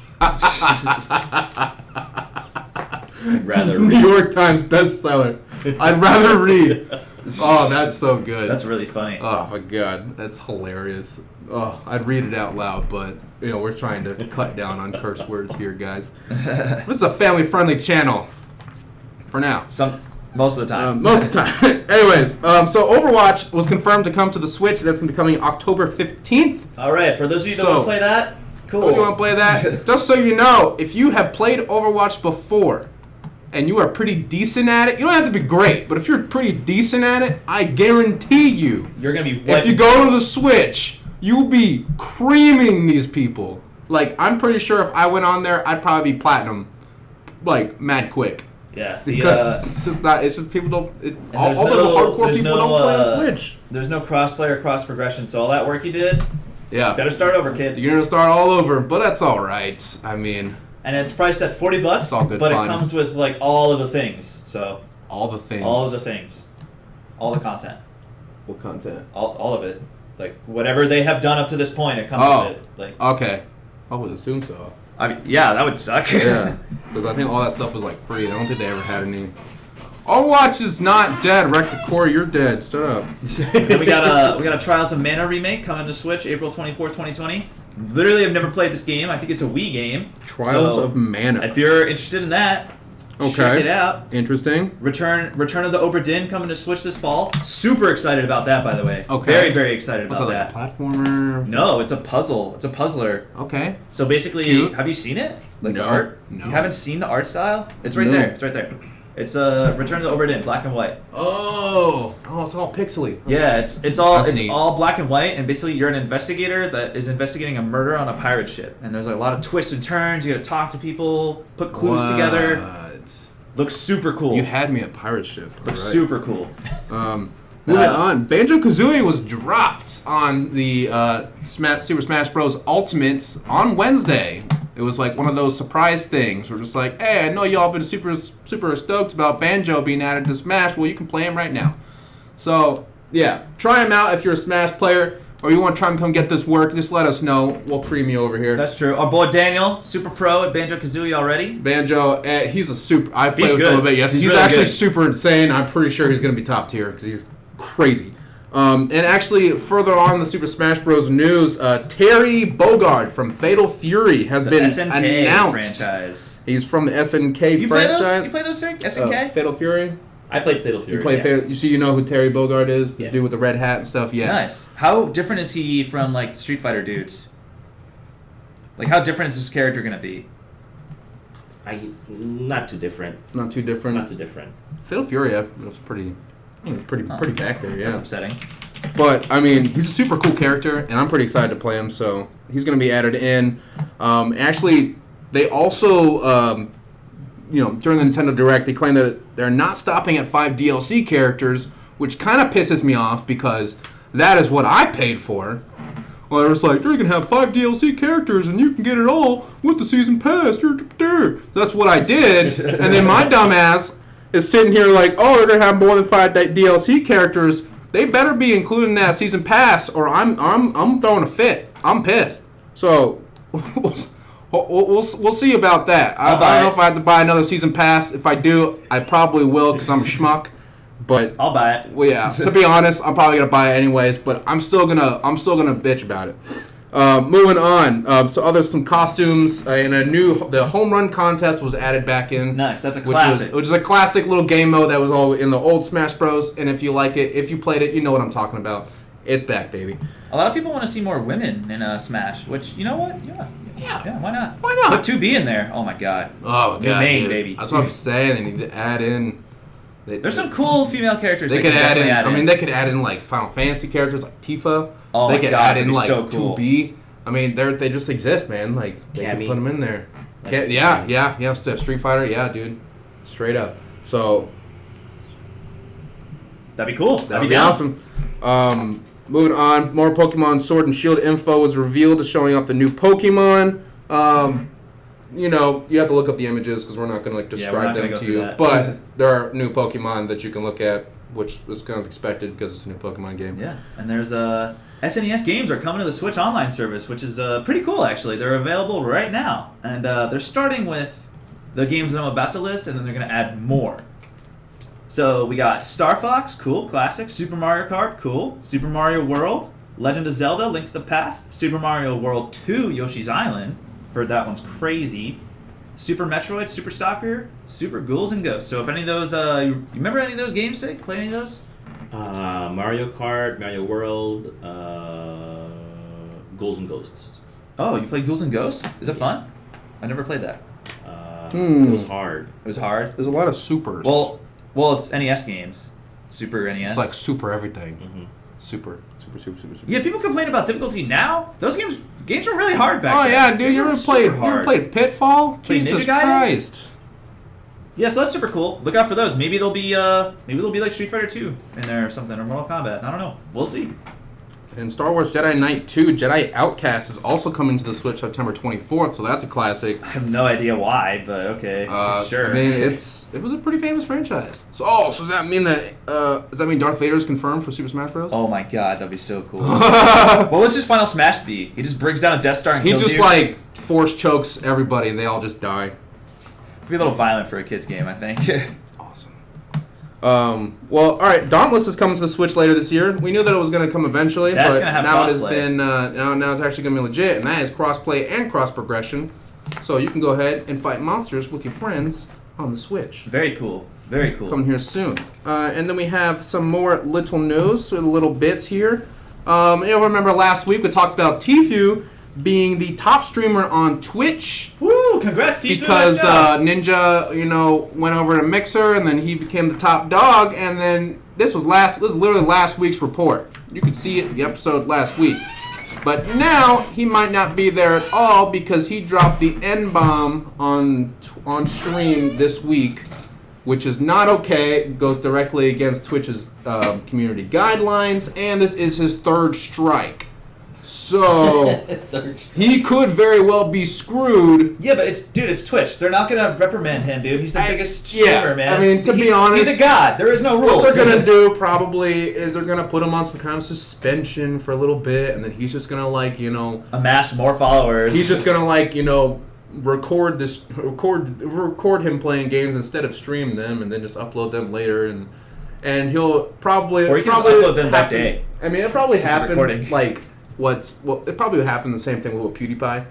I'd rather New York Times bestseller. I'd rather read. Oh, that's so good. That's really funny. Oh my god, that's hilarious. Oh, I'd read it out loud, but we're trying to cut down on curse words here, guys. This is a family-friendly channel. For now. Most of the time. Most of the time. Anyways, so Overwatch was confirmed to come to the Switch. That's going to be coming October 15th. All right, for those of you who don't So- want to play that, cool. Oh, you want to play that? Just so you know, if you have played Overwatch before and you are pretty decent at it, you don't have to be great, but if you're pretty decent at it, I guarantee you, You're gonna be. if you go to the Switch, you'll be creaming these people. Like, I'm pretty sure if I went on there, I'd probably be platinum. like mad quick. Yeah. Because it's just not. It's just people don't. All there's the no- hardcore there's people no, don't play on Switch. There's no cross-play or cross-progression, so all that work you did, Yeah, better start over, kid. you're gonna start all over, but that's all right. I mean, And it's priced at $40, It's all good but fun. it comes with like all of the things. So all the things. all of the things, all the content, What content? all of it, like whatever they have done up to this point, it comes Oh. with it. Like, Okay, I would assume so. I mean, yeah, that would suck. Yeah, because I think all that stuff was like free. I don't think they ever had any. Overwatch is not dead. Wreck the Core, you're dead. Shut up. Then we got a Trials of Mana remake coming to Switch April 24th, 2020. Literally, I've never played this game. I think it's a Wii game. Trials So, of Mana. If you're interested in that, Okay. check it out. Interesting. Return of the Obra Dinn coming to Switch this fall. Super excited about that, by the way. Okay. Very, very excited Was about that like that. a platformer? No, it's a puzzle. It's a puzzler. Okay. So basically, Cute. have you seen it? Like No. the art? No. You haven't seen the art style? It's right No. there. It's right there. It's Return of the Obra Dinn, black and white. Oh, it's all pixely. Yeah, it's all That's it's neat. all black and white, and basically you're an investigator that is investigating a murder on a pirate ship, and there's like a lot of twists and turns. You got to talk to people, put clues together. What? Looks super cool. You had me at pirate ship. Looks alright. super cool. Moving on, Banjo-Kazooie was dropped on the Super Smash Bros. Ultimates on Wednesday. It was like one of those surprise things. We're just like, hey, I know y'all been super stoked about Banjo being added to Smash. Well, you can play him right now. So, yeah, try him out if you're a Smash player or you want to try and come get this work. Just let us know. We'll cream you over here. That's true. Our boy Daniel, super pro at Banjo Kazooie already. Banjo, he's a super. I played He's with him a good. little bit. Yes, He's he's really actually good. super insane. I'm pretty sure he's going to be top tier because he's crazy. And actually, further on in the Super Smash Bros. News, Terry Bogard from Fatal Fury has The been SNK announced. franchise. He's from the SNK You play those? franchise. You play those, Sig? SNK? Fatal Fury. I played Fatal Fury. You play yes. Fatal. You know who Terry Bogard is? The Yes. dude with the red hat and stuff. Yeah. Nice. How different is he from like Street Fighter dudes? Like, how different is this character gonna be? Not too different. Not too different. Not too different. Fatal Fury was pretty. He was pretty back there. Yeah. That's upsetting. But I mean, he's a super cool character, and I'm pretty excited to play him. So he's going to be added in. Actually, they also, during the Nintendo Direct, they claim that they're not stopping at 5 DLC characters, which kind of pisses me off because that is what I paid for. Well, they're just like, you're going to have 5 DLC characters, and you can get it all with the season pass. That's what I did, and then my dumbass is sitting here like, oh, they're going to have more than 5 DLC characters. They better be included in that season pass, or I'm throwing a fit. I'm pissed. So we'll see about that. I don't know if I have to buy another season pass. If I do, I probably will because I'm a schmuck. But I'll buy it. well, yeah. To be honest, I'm probably gonna buy it anyways. But I'm still gonna bitch about it. Moving on. Some costumes and the home run contest was added back in. Nice. That's a classic. Which is a classic little game mode that was all in the old Smash Bros. And if you like it, if you played it, you know what I'm talking about. It's back, baby. A lot of people want to see more women in Smash, which, you know what? Yeah, why not? Why not? Put 2B in there. Oh my god. Oh my New god, main, dude. baby. That's what I'm saying. They need to add in. There's some cool female characters They they could can add in. definitely I mean, they could add in like Final Fantasy characters like Tifa. Oh they my could God, add that'd in be like so cool. 2B. I mean, they just exist, man. Like they can Cammy. put them in there. That's Yeah. Street Fighter, yeah, dude. Straight up. So That'd be cool. that would be down. awesome. Moving on, more Pokemon Sword and Shield info was revealed, showing off the new Pokemon. You have to look up the images because we're not going to we're describe not gonna them go to through you. that. But there are new Pokemon that you can look at, which was kind of expected because it's a new Pokemon game. Yeah, and there's SNES games are coming to the Switch Online service, which is pretty cool actually. They're available right now, and they're starting with the games I'm about to list, and then they're going to add more. So we got Star Fox, cool, classic. Super Mario Kart, cool. Super Mario World, Legend of Zelda, Link to the Past. Super Mario World 2, Yoshi's Island. Heard that one's crazy. Super Metroid, Super Soccer, Super Ghouls and Ghosts. So if any of those, you remember any of those games, Sig? Play any of those? Mario Kart, Mario World, Ghouls and Ghosts. Oh, you played Ghouls and Ghosts? Is it fun? I never played that. It was hard. It was hard. There's a lot of supers. Well, it's NES games. Super NES. it's like super everything. Mm-hmm. Super. Yeah, people complain about difficulty now. Those games were really hard back Oh then. yeah, dude! Games You were ever super played? You hard. ever played Pitfall? Played Jesus Ninja Gaiden? Christ! Yeah, so that's super cool. Look out for those. Maybe they'll be like Street Fighter 2 in there or something, or Mortal Kombat. I don't know. We'll see. And Star Wars Jedi Knight 2, Jedi Outcast is also coming to the Switch September 24th, so that's a classic. I have no idea why, but okay, sure. I mean, it was a pretty famous franchise. So does that mean Darth Vader is confirmed for Super Smash Bros? Oh my god, that'd be so cool. What was his final Smash be? He just brings down a Death Star and He kills just you? like force chokes everybody and they all just die. It'd be a little violent for a kid's game, I think. Awesome. Well, all right. Dauntless is coming to the Switch later this year. We knew that it was going to come eventually, That's but gonna have now it has crossplay. been now it's actually going to be legit, and that is crossplay and cross progression. So you can go ahead and fight monsters with your friends on the Switch. Very cool. Very cool. Coming here soon. And then we have some more little news, with little bits here. Remember last week we talked about Tfue being the top streamer on Twitch. Woo! Congrats, Tfue. Because Ninja, went over to Mixer, and then he became the top dog. And then this is literally last week's report. You could see it in the episode last week. But now he might not be there at all because he dropped the N-bomb on stream this week, which is not okay. It goes directly against Twitch's community guidelines, and this is his third strike. So he could very well be screwed. Yeah, but it's Twitch. They're not gonna reprimand him, dude. He's the biggest streamer, man. I mean, to be honest, he's a god. There is no rules. What they're gonna do probably is they're gonna put him on some kind of suspension for a little bit, and then he's just gonna amass more followers. he's just gonna record him playing games instead of stream them, and then just upload them later, and he'll probably Or he can probably upload them that happen- day. I mean, it probably Since it's recording. happened it probably would happen the same thing with PewDiePie,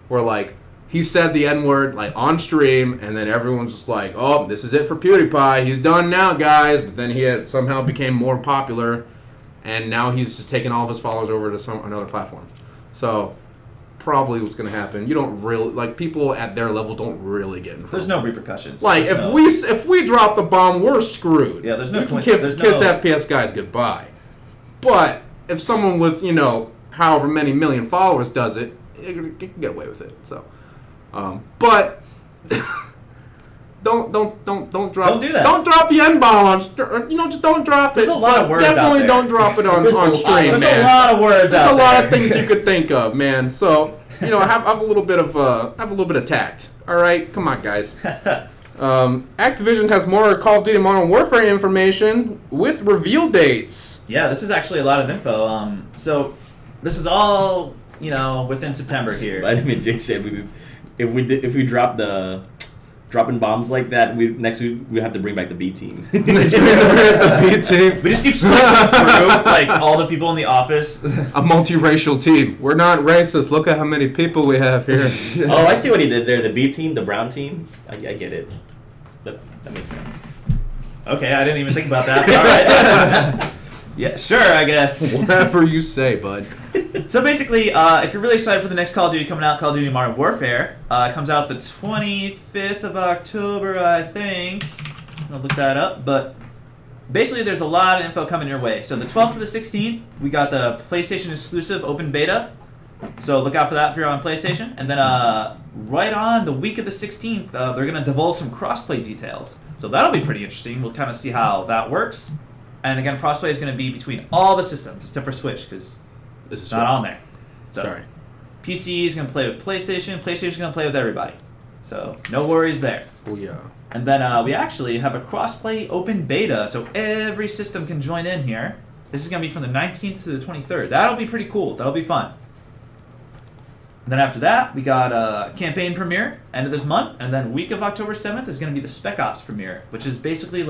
where he said the N-word on stream, and then everyone's just like, "Oh, this is it for PewDiePie. He's done now, guys." But then he somehow became more popular, and now he's just taking all of his followers over to another platform. So probably what's going to happen. You don't really people at their level don't really get in trouble. There's no repercussions. If we drop the bomb, we're screwed. Yeah, there's no You can there's kiss no- FPS guys goodbye. But if someone with however many million followers does it, it can get away with it. So, but don't drop. Don't do that. Don't drop the N bomb on. Just don't drop it. There's a lot of words out Definitely there. don't drop it on stream, There's man. a lot of words There's out a lot there. of things you could think of, man. So have a little bit of tact. All right, come on, guys. Activision has more Call of Duty Modern Warfare information with reveal dates. Yeah, this is actually a lot of info. So this is all within September here. Vitamin J said if we drop dropping bombs like that, next week we have to bring back the B team. Next week, the B team. We just keep cycling through all the people in the office. A multiracial team. We're not racist. Look at how many people we have here. Oh, I see what he did there. The B team, the brown team. I get it. That makes sense. Okay, I didn't even think about that. All right. Yeah, sure, I guess. Whatever you say, bud. So basically, if you're really excited for the next Call of Duty coming out, Call of Duty Modern Warfare, it comes out the 25th of October, I think. I'll look that up. But basically, there's a lot of info coming your way. So the 12th to the 16th, we got the PlayStation exclusive open beta. So look out for that if you're on PlayStation. And then right on the week of the 16th, they're going to divulge some crossplay details. So that'll be pretty interesting. We'll kind of see how that works. And again, crossplay is going to be between all the systems except for Switch because it's not on there. So Sorry. PC is going to play with PlayStation. PlayStation is going to play with everybody. So no worries there. Oh, yeah. And then we actually have a crossplay open beta, so every system can join in here. This is going to be from the 19th to the 23rd. That'll be pretty cool. That'll be fun. And then after that, we got a campaign premiere, end of this month. And then week of October 7th is going to be the Spec Ops premiere, which is basically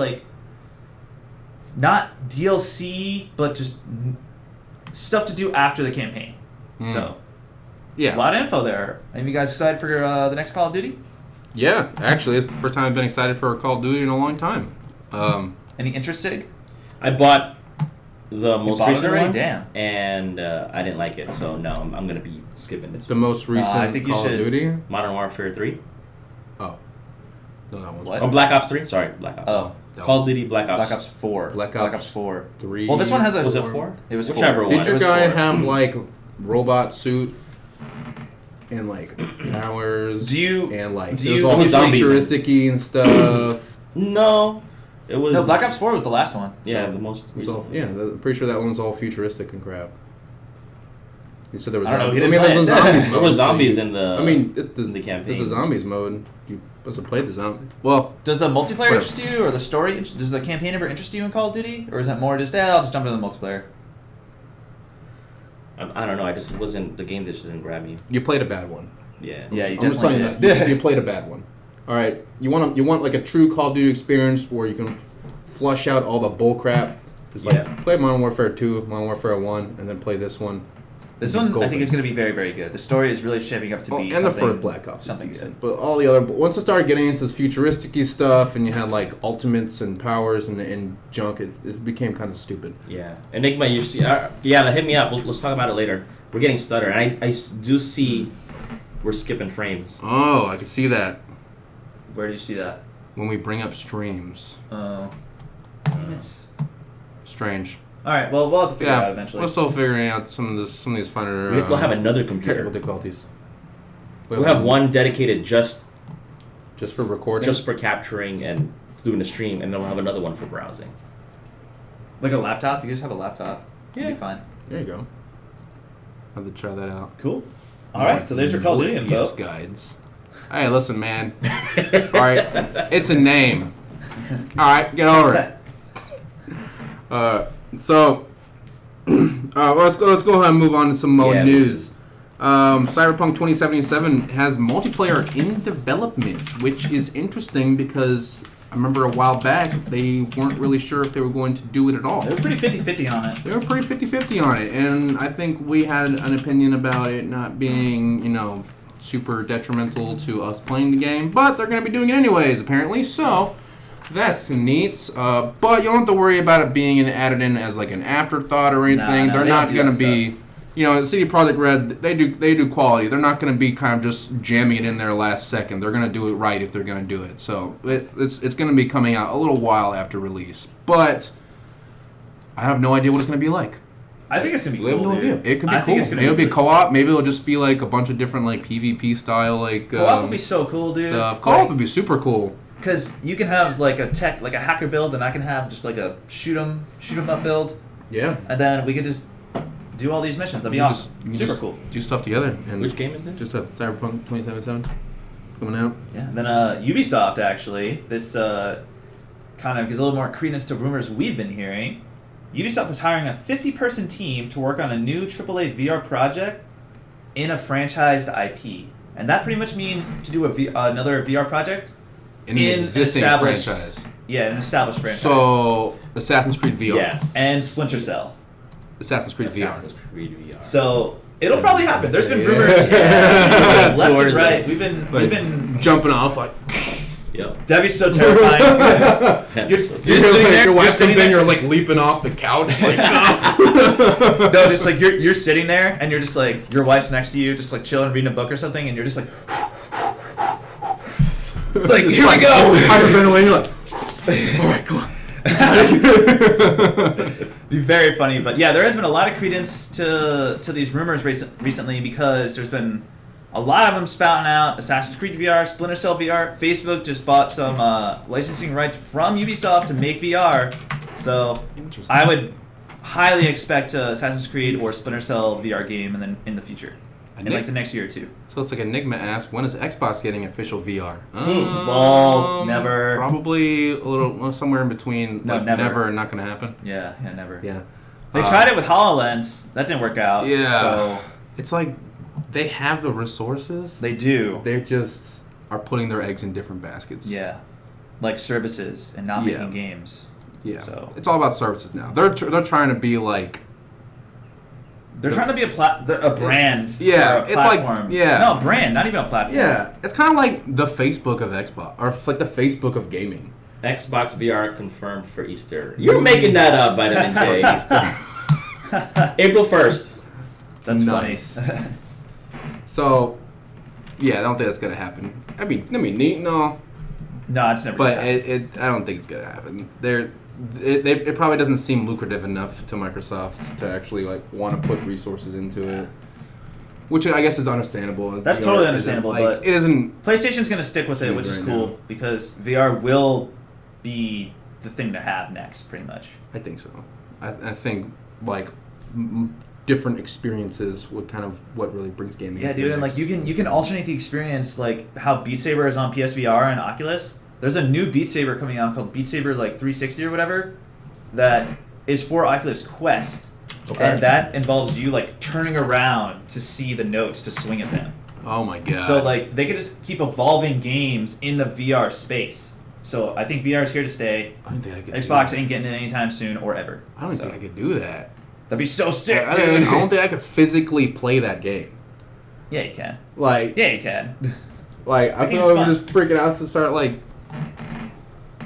not DLC, but just stuff to do after the campaign. So, Yeah. a lot of info there. Are you guys excited for the next Call of Duty? Yeah, actually, it's the first time I've been excited for a Call of Duty in a long time. Any interest, Sig? I bought the most bought it recent already? one, Damn. and I didn't like it, so no, I'm gonna be skipping this. The most recent I think you Call of should- Duty. Modern Warfare 3. Oh. No, that one's What? Oh, Black Ops 3. Sorry, Black Ops. Oh, Call of Duty Black Ops. Black Ops 4. Black Black Ops Ops 4. 3. Well, this one has a... Was it 4? It was Whichever 4. one. Did It your was guy 4. have robot suit? and like powers. Do you- and like do it was you- all It was zombies. futuristic-y and stuff. No, it was. No, Black Ops 4 was the last one. Yeah, so- the most. It was all, recent. yeah, I'm pretty sure that one's all futuristic and crap. You said there was. I don't know, zombies. he I didn't mean, there's a play it. zombies There mode. was so zombies you- in the. I mean, in the campaign. There's a zombies mode. You must have played the zombie. Well, Does the multiplayer Whatever. interest you, or the story? Does the campaign ever interest you in Call of Duty, or is that more just, I'll just jump into the multiplayer? I don't know. I just wasn't. The game just didn't grab me. you played a bad one. Yeah. Yeah, you I'm just telling you definitely that did. you played a bad one. All right, you want like a true Call of Duty experience where you can flush out all the bull crap. Just like Yeah. play Modern Warfare 2, Modern Warfare 1, and then play this one. This one, I Golden. think, is going to be very, very good. The story is really shaping up to be And the something, first Black Ops, something is good. decent. But all the other, once it started getting into this futuristic-y stuff, and you had like ultimates and powers and junk, it became kind of stupid. Yeah. Enigma, you see. Yeah, hit me up. Let's talk about it later. We're getting stutter. I do see we're skipping frames. Oh, I can see that Where do you see that? when we bring up streams. Oh. Damn it. Strange. All right, well, we'll have to figure it out Yeah, eventually. we're still figuring out some of these funner. We'll have another technical computer. difficulties. We'll have one dedicated just just for recording. for capturing and doing the stream, and then we'll have another one for browsing. Like a laptop? You just have a laptop. You'll Yeah. be fine. there you go. Have to try that out. Cool. All right, so there's your Call of Duty info. Yes, guides. Hey, listen, man. All right, it's a name. All right, get over it. So, well, let's go ahead and move on to some more Yeah. news. Cyberpunk 2077 has multiplayer in development, which is interesting because I remember a while back they weren't really sure if they were going to do it at all. They were pretty 50-50 on it. They were pretty 50-50 on it, and I think we had an opinion about it not being, super detrimental to us playing the game, but they're going to be doing it anyways, apparently, so that's neat. But you don't have to worry about it being added in as like an afterthought or anything. No, They're they not don't do going to that be, CD Projekt Red, they do quality. They're not going to be kind of just jamming it in there last second. They're going to do it right if they're going to do it. So it's going to be coming out a little while after release, but I have no idea what it's going to be like. I think it's going to be I have cool, no dude. idea. It could be I cool. think it's gonna Maybe it'll be pretty- co-op. Maybe it'll just be like a bunch of different like PvP style like Co-op would be so cool, dude. stuff. Co-op would be super cool. Because you can have like a hacker build, and I can have just like a shoot 'em up build, Yeah. and then we could just do all these missions. That'd be You awesome. can Super just cool. Do stuff together. And Which game is this? Just Cyberpunk 2077 coming out. Yeah. Then Ubisoft actually, this kind of gives a little more credence to rumors we've been hearing. Ubisoft is hiring a 50-person team to work on a new AAA VR project in a franchised IP, and that pretty much means to do another VR project In an existing established franchise. Yeah, an established franchise. So Assassin's Creed VR. Yes. And Splinter Cell. Assassin's Creed Assassin's VR. Creed VR. So it'll probably happen. There's been Yeah. rumors, yeah, left Towards and right. it. We've been. Jumping off like Yep. That'd be so terrifying. You're sitting there. your wife you're sitting comes in, there- you're like leaping off the couch like no. No, just like you're sitting there and you're just like your wife's next to you, just like chilling, reading a book or something, and you're just like, Just here we go. Hyperventilating, you're like, all right, come on. be very funny. But yeah, there has been a lot of credence to these rumors recently because there's been a lot of them spouting out Assassin's Creed VR, Splinter Cell VR. Facebook just bought some licensing rights from Ubisoft to make VR. So Interesting. I would highly expect Assassin's Creed or Splinter Cell VR game in the future. In like the next year or two. So it's like Enigma asks, when is Xbox getting official VR? Well, never. Probably a little somewhere in between. No, like, never. and not gonna happen. Yeah, never. Yeah. They tried it with HoloLens. That didn't work out. Yeah. So It's like they have the resources. they do. They just are putting their eggs in different baskets. Yeah. Like services and not Yeah. making games. Yeah. So- It's all about services now. They're trying to be like. They're trying to be a brand. Yeah, or a it's like- platform. yeah. No, brand, not even a platform. Yeah, it's kind of like the Facebook of Xbox, or like the Facebook of gaming. Xbox VR confirmed for Easter. You're making that up, Vitamin J. April 1st. That's Nice. funny. So, yeah, I don't think that's gonna happen. I mean, neat, no, No, it's never but gonna happen. I don't think it's gonna happen. It probably doesn't seem lucrative enough to Microsoft to actually like want to put resources into it. which I guess is understandable. That's VR totally isn't, understandable, like, but- it isn't. PlayStation's gonna stick with it, Huge which is right cool now. because VR will be the thing to have next, pretty much. I think so. I think like different experiences would kind of what really brings gaming. Yeah, into dude, the and like mix. you can alternate the experience, like how Beat Saber is on PSVR and Oculus. There's a new Beat Saber coming out called Beat Saber like 360 or whatever, that is for Oculus Quest, Okay. and that involves you like turning around to see the notes to swing at them. Oh my god. So like they could just keep evolving games in the VR space. So I think VR is here to stay. I don't think I could. Xbox do ain't getting it anytime soon or ever. I don't So, think I could do that. That'd be so sick, I dude. don't think I could physically play that game. Yeah, you can. Like, Yeah, you can. like I think feel it's like I'm fun. just freaking out to start like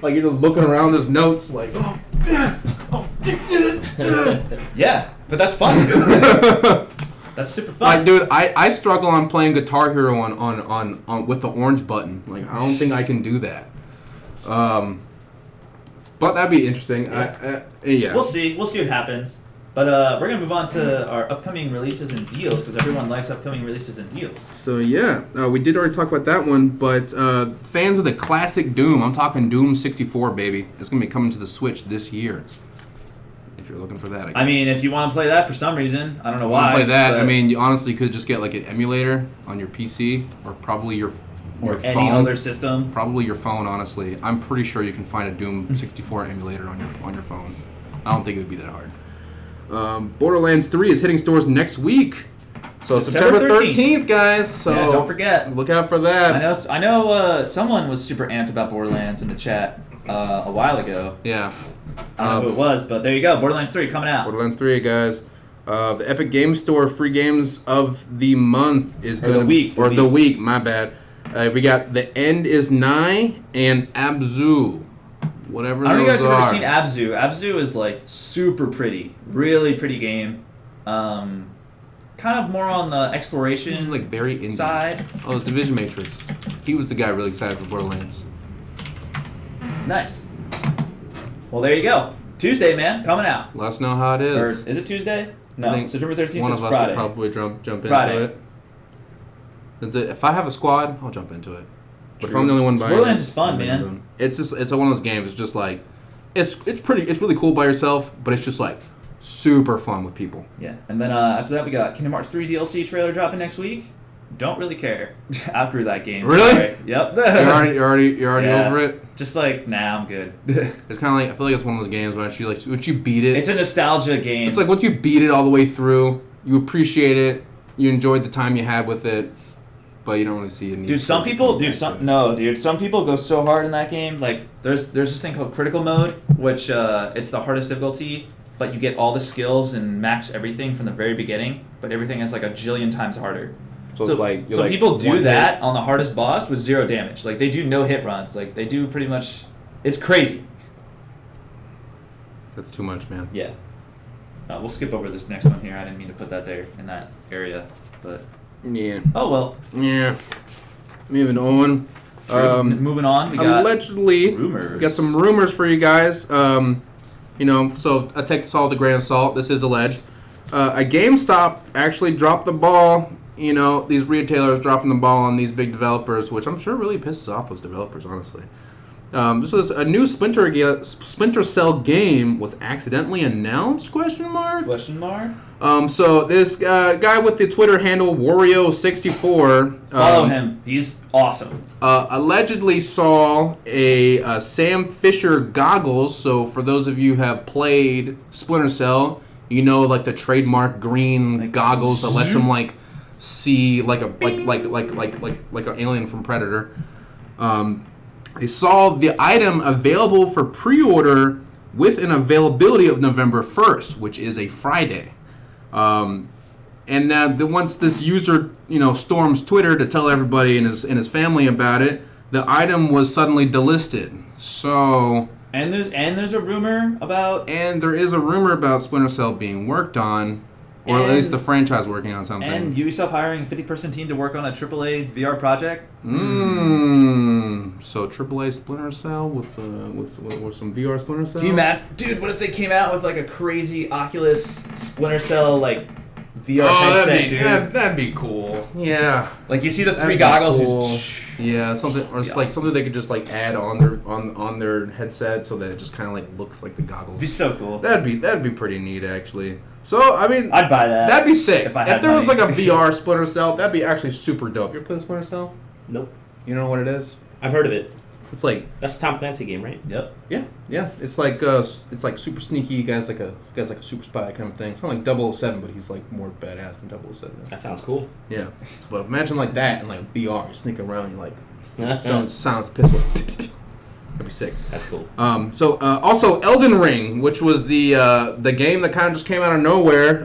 you're just looking around. There's notes like, oh, Yeah, but that's fun. That's super fun. like, dude, I struggle on playing Guitar Hero on with the orange button. Like, I don't think I can do that. But that'd be interesting. Yeah. We'll see. We'll see what happens. But we're gonna move on to our upcoming releases and deals because everyone likes upcoming releases and deals. So yeah, we did already talk about that one, but fans of the classic Doom, I'm talking Doom 64, baby. It's gonna be coming to the Switch this year. If you're looking for that, guess. I mean, if you want to play that for some reason, I don't know why. play that. but- I mean, you honestly could just get like an emulator on your PC or probably your or any phone. other system. Probably your phone. Honestly, I'm pretty sure you can find a Doom 64 emulator on your phone. I don't think it would be that hard. Borderlands 3 is hitting stores next week. So September September 13th, guys. So Yeah, don't forget. Look out for that. I know. Someone was super amped about Borderlands in the chat a while ago. Yeah. I don't know who it was, but there you go. Borderlands 3 coming out. Borderlands 3, guys. The Epic Game Store free games of the month is Or the going to week, or the the week. week. My bad. We got The End Is Nigh and Abzu. Whatever I don't know if those you guys are. have ever seen Abzu. Abzu is like super pretty, really pretty game. Kind of more on the exploration like very indie. side. Oh, it's Division Matrix. He was the guy really excited for Borderlands. Nice. Well, there you go. Tuesday, man, coming out. Let us know how it is. Or is it Tuesday? No, I think September 13th one is of us Friday. will probably jump Friday. into it. If I have a squad, I'll jump into it. But if I'm the only one buying Borderlands it, is fun, I'm man. into it. It's one of those games. It's just like it's really cool by yourself, but it's just like super fun with people. Yeah, and then after that we got Kingdom Hearts 3 DLC trailer dropping next week. Don't really care. Outgrew that game. Really? Sorry. Yep. You're already Yeah. over it. Just like, nah, I'm good. It's kind of like I feel like it's one of those games when once you beat it, It's a nostalgia game. it's like once you beat it all the way through, you appreciate it, you enjoyed the time you had with it, but you don't really see a need. Dude, some for people, going back to it. some people go so hard in that game. Like, there's this thing called critical mode, which it's the hardest difficulty, but you get all the skills and max everything from the very beginning, but everything is like a jillion times harder. So it's like you're so like people do one that hit. on the hardest boss with 0 damage. Like, they do no hit runs. Like, they do pretty much. It's crazy. That's too much, man. Yeah. We'll skip over this next one here. I didn't mean to put that there in that area, but Yeah. oh well. Yeah. Moving on. Moving on, we got Allegedly, rumors. we got some rumors for you guys. So I take this all with a grain of salt. This is alleged. A GameStop actually dropped the ball. These retailers dropping the ball on these big developers, which I'm sure really pisses off those developers, honestly. This was a new Splinter Cell game was accidentally announced? Question mark. So this guy with the Twitter handle Wario64 Follow him. He's awesome. allegedly saw a Sam Fisher goggles. So for those of you who have played Splinter Cell, like the trademark green Like, goggles that lets him like see like an alien from Predator. They saw the item available for pre-order with an availability of November 1st, which is a Friday. And now, once this user, storms Twitter to tell everybody and his family about it, the item was suddenly delisted. So, And there's a rumor about and there is a rumor about Splinter Cell being worked on, or at And- least the franchise working on something. and Ubisoft hiring a 50-person team to work on a AAA VR project. So AAA Splinter Cell with some VR Splinter Cell. Can you imagine, dude? What if they came out with like a crazy Oculus Splinter Cell like VR headset, dude. that'd be cool. Yeah. Like you see the That'd three be goggles. cool. Yeah, something or it's like something they could just like add on their headset so that it just kind of like looks like the goggles. Be so cool. That'd be pretty neat actually. So I mean, I'd buy that. that'd be sick. if I had If there was like money. a VR Splinter Cell, that'd be actually super dope. You ever played Splinter Cell? Nope. You know what it is? I've heard of it. It's like That's a Tom Clancy game, right? Yep. yeah. It's like super sneaky. Guy's like a super spy kind of thing. It's kind of like 007, but he's like more badass than 007. That sounds cool. Yeah. But imagine like that and like VR, you sneak around, you like sounds pistol. That'd be sick. That's cool. So also Elden Ring, which was the game that kind of just came out of nowhere,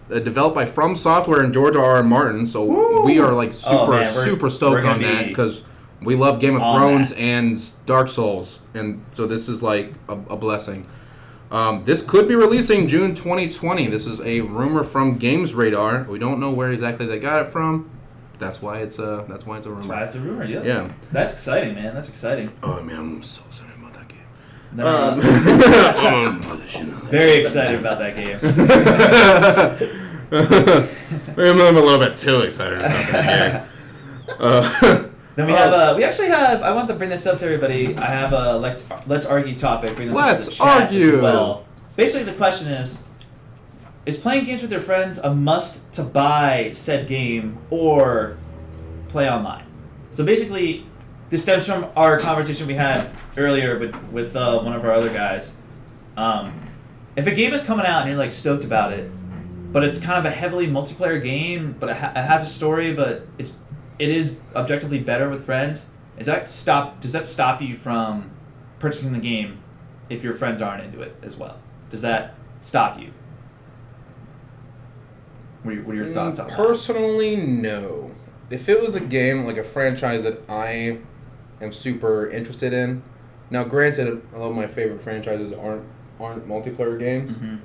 developed by From Software and George R. R. Martin. So we are like super we're stoked gonna on that be because we love Game of on Thrones that. and Dark Souls, and so this is like a blessing. This could be releasing June 2020. This is a rumor from Games Radar. We don't know where exactly they got it from. That's why it's a rumor. That's why it's a rumor. Yep. Yeah. That's exciting, man. That's exciting. Oh man, I'm so excited about that game. No, very excited about that game. I'm a little bit too excited about that game. Then we have we actually have. I want to bring this up to everybody. I have a let's argue topic. Bring this up to Let's the chat argue. As well, basically the question is playing games with your friends a must to buy said game or play online? So basically, this stems from our conversation we had earlier with one of our other guys. If a game is coming out and you're like stoked about it, but it's kind of a heavily multiplayer game, but it has a story, but it is objectively better with friends. Does that stop you from purchasing the game if your friends aren't into it as well? Does that stop you? What are your thoughts on that? Personally, no. If it was a game like a franchise that I am super interested in, now granted, a lot of my favorite franchises aren't multiplayer games. Mm-hmm.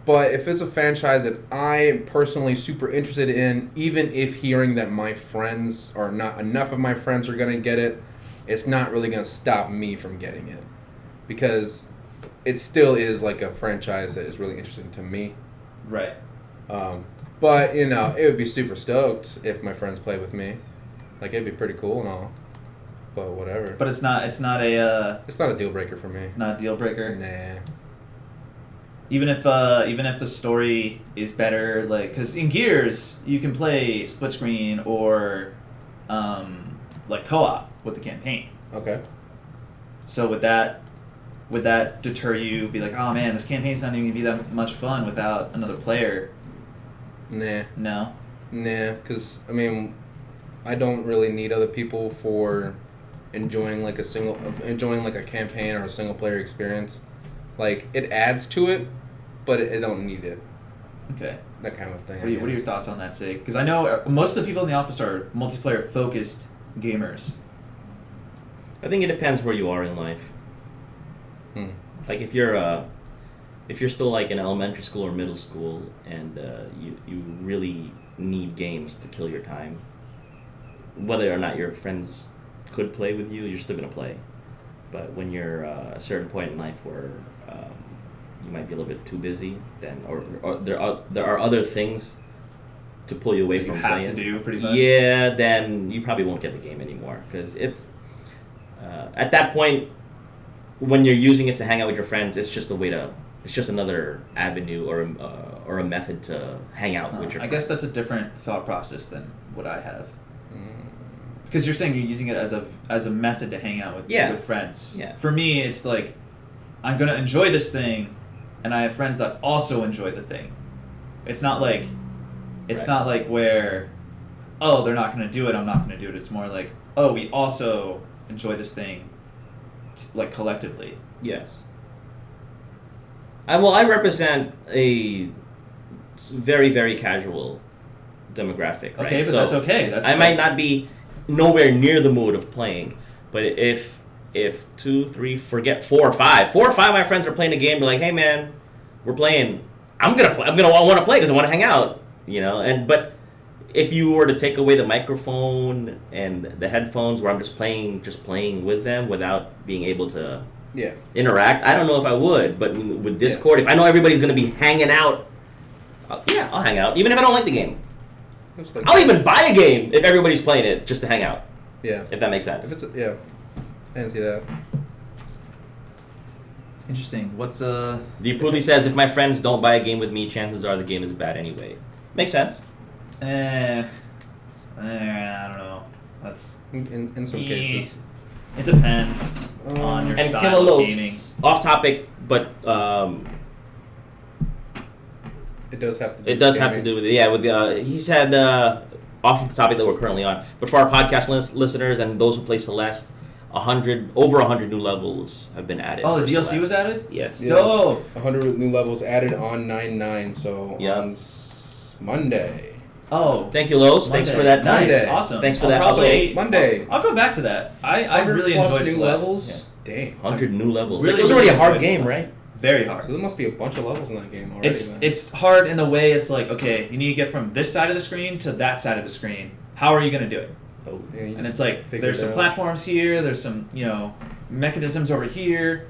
But if it's a franchise that I am personally super interested in, even if hearing that my friends or not enough of my friends are going to get it, it's not really going to stop me from getting it. Because it still is like a franchise that is really interesting to me. Right. But, it would be super stoked if my friends play with me. Like, it'd be pretty cool and all. But whatever. But it's not a It's not a deal breaker for me. not a deal breaker. Nah. Even if the story is better, like, because in Gears you can play split screen or like co-op with the campaign. Okay. So would that deter you? Be like, oh man, this campaign's not even gonna be that much fun without another player. Nah. No. Nah, because, I don't really need other people for enjoying like a campaign or a single player experience. Like, it adds to it, but it don't need it. Okay. That kind of thing. What are your thoughts on that, Sig? Because I know most of the people in the office are multiplayer focused gamers. I think it depends where you are in life. Like if you're still like in elementary school or middle school and you really need games to kill your time, whether or not your friends could play with you, you're still gonna play. But when you're a certain point in life where you might be a little bit too busy, then or there are other things to pull you away You from have playing. to do pretty much. Yeah, then you probably won't get the game anymore because it's at that point when you're using it to hang out with your friends, it's just another avenue or a method to hang out with your friends. I guess that's a different thought process than what I have. Because you're saying you're using it as a method to hang out with friends. Yeah. For me, it's like I'm gonna enjoy this thing, and I have friends that also enjoy the thing. It's not like where, oh, they're not gonna do it, I'm not gonna do it. It's more like, oh, we also enjoy this thing, like collectively. Yes. I represent a very, very casual demographic, right? Okay, but that's okay. I might not be nowhere near the mood of playing, but if 2, 3, forget 4 or 5 of my friends are playing a game, they're like, hey man, we're playing. I'm gonna play. I want to play because I want to hang out, but if you were to take away the microphone and the headphones where I'm just playing with them without being able to interact, I don't know if I would. But with Discord, if I know everybody's going to be hanging out I'll hang out, even if I don't like the game. Looks like I'll even buy a game if everybody's playing it just to hang out. yeah. If that makes If sense. it's yeah, I didn't see that. Interesting. What's Deepuli says, if my friends don't buy a game with me, chances are the game is bad anyway. Makes sense. I don't know. That's In some cases. it depends on your And style of gaming. Killalos, off topic, but It does have to. Do it does have to do with it. Yeah, with he said off of the topic that we're currently on. But for our podcast listeners and those who play Celeste, over 100 new levels have been added. Oh, for the DLC Celeste. was added? Yes. Yeah. Dope. 100 new levels added on 9/9. So Yeah. on Monday. Oh, Thank you, Los. Thanks for that. Nice, Monday. awesome. Thanks for I'll that probably- Monday. I'll go back to that. I 100 really plus enjoyed new Celeste. levels. Dang. 100 new levels. Really it was already a hard enjoyed game, Celeste. right? Very hard. So there must be a bunch of levels in that game already. then. It's hard in the way it's like, okay, you need to get from this side of the screen to that side of the screen. How are you going to do it? Oh. Yeah, you And just it's like figure there's it some out. platforms here, there's some, mechanisms over here,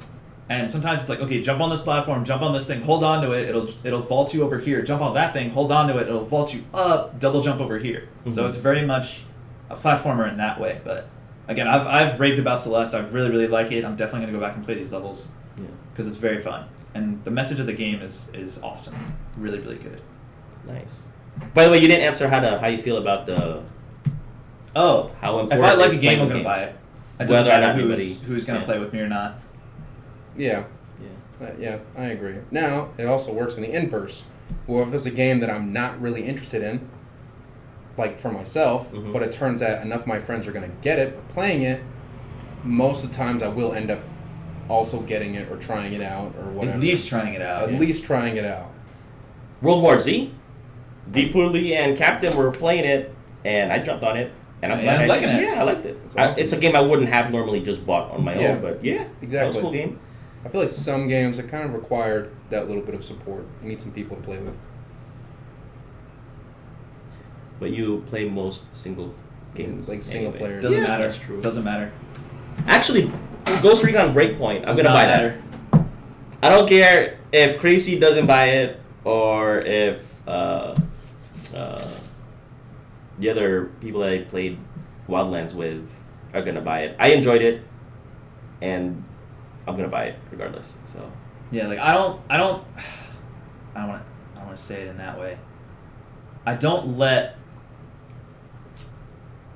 and sometimes it's like, okay, jump on this platform, jump on this thing, hold on to it, it'll vault you over here. Jump on that thing, hold on to it, it'll vault you up, double jump over here. So Mhm. it's very much a platformer in that way. But again, I've raved about Celeste. I really really like it. I'm definitely gonna go back and play these levels Yeah. because it's very fun, and the message of the game is awesome. Really really good. Nice. By the way, you didn't answer how you feel about the Oh, how if important. I like is a game, playing I'm gonna games. buy it. It Whether doesn't or matter not anybody- who's gonna yeah. play with me or not. Yeah. Yeah. Yeah, I agree. Now, it also works in the inverse. Well, if there's a game that I'm not really interested in, like for myself, Mhm. but it turns out enough of my friends are going to get it or playing it, most of the times I will end up also getting it or trying it out or whatever. At least trying it out. At least trying it out. World War Z. Deepuli and Captain were playing it, and I jumped on it, and I'm Yeah, I'm liking it. Yeah, I liked it. It's awesome. It's a game I wouldn't have normally just bought on my Yeah. own, but yeah, that was Exactly. a cool game. I feel like some games that kind of require that little bit of support. You need some people to play with. But you play most single games, Like single anyway. player. Doesn't Yeah, matter. that's true. Doesn't matter. Actually, Ghost Recon Breakpoint. I'm Does gonna not buy matter. that. I don't care if Crazy doesn't buy it or if the other people that I played Wildlands with are gonna buy it. I enjoyed it, and I'm gonna buy it regardless. So Yeah, like I don't want to say it in that way. I don't let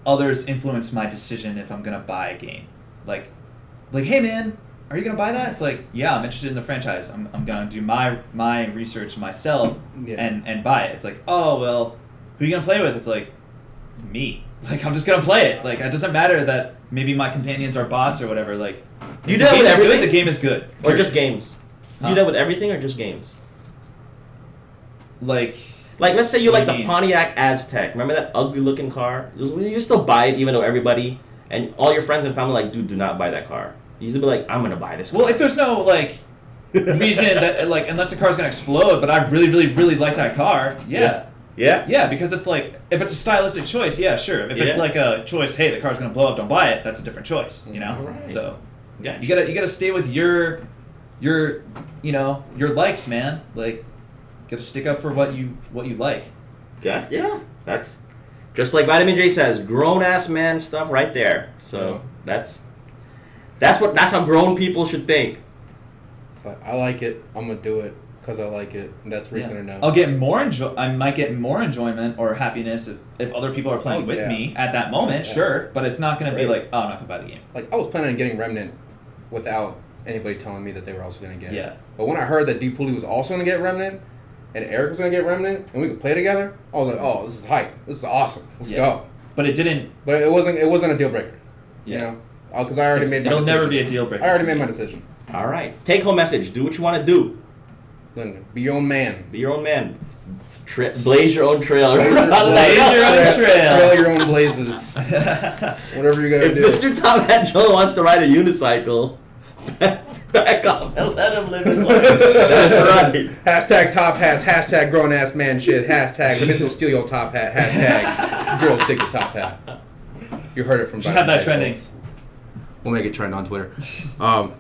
others influence my decision if I'm gonna buy a game. Like, hey man, are you gonna buy that? It's like, yeah, I'm interested in the franchise. I'm gonna do my research myself Yeah. and buy it. It's like, oh well, who are you gonna play with? It's like, me. Like I'm just gonna play it. Like it doesn't matter that maybe my companions are bots or whatever. Like, You if do the that game with is good, everything? the game is good. or just games. You Huh? do that with everything or just games? Like. Like, let's say you What like do the you mean? Pontiac Aztec. Remember that ugly looking car? You still buy it even though everybody and all your friends and family like, dude, do not buy that car. You used to be like, I'm gonna buy this car. Well, if there's no like reason that like unless the car's gonna explode, but I really, really, really like that car, yeah. Yeah. Because it's like if it's a stylistic choice, yeah, sure. If it's Yeah. like a choice, hey, the car's gonna blow up, don't buy it. That's a different choice, you know. Right. So Gotcha. you gotta stay with your your likes, man. Like, gotta stick up for what you like. Yeah. That's just like Vitamin J says, grown ass man stuff right there. So that's how grown people should think. It's like, I like it. I'm going to do it because I like it. And that's reason Yeah. enough. I might get more enjoyment or happiness if other people are playing Oh, with yeah. me at that moment, Yeah. sure. But it's not gonna be Right. like, oh, I'm not gonna buy the game. Like, I was planning on getting Remnant without anybody telling me that they were also going to get Yeah. it. But when I heard that Deep Puli was also going to get Remnant, and Eric was going to get Remnant, and we could play together, I was like, oh, this is hype. This is awesome. Let's Yeah. go. But it didn't. But it wasn't a deal breaker. Yeah. You know? Because I already made my It'll decision. never be a deal breaker. I already made my decision. All right. Take home message. Do what you want to do. Then be your own man. Be your own man. Blaze your own trail. Blaze your- Blaze your own trail. Trail your own blazes. Whatever you gotta If do. Mr. Tom Angelo wants to ride a unicycle, back off and let him live his life. That's right. Hashtag top hats. Hashtag grown ass man shit. Hashtag Mr. Steal your top hat. Hashtag girls take your top hat. You heard it from. Should have that Vitamin J, trending. folks. We'll make it trend on Twitter. All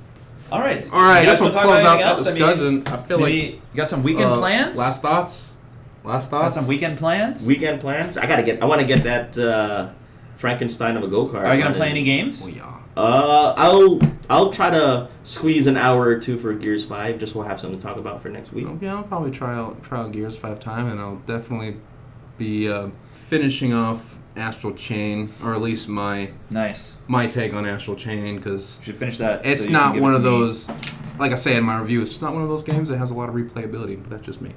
right. All right, I You guess guys we'll wanna talk close about out anything that else? I mean, discussion. I feel maybe like you got some weekend plans. Last thoughts. Last Got thoughts? some weekend plans? Weekend plans? I want to get that Frankenstein of a go kart. Are you gonna play any games? Oh, yeah. I'll try to squeeze an hour or two for Gears 5, just so we'll have something to talk about for next week. Yeah, I'll probably try out Gears 5 time, and I'll definitely be finishing off Astral Chain, or at least my Nice. take on Astral Chain, because You should finish that. it's so you can not give it one to of me. those, like I say in my review, it's just not one of those games that has a lot of replayability, but that's just me.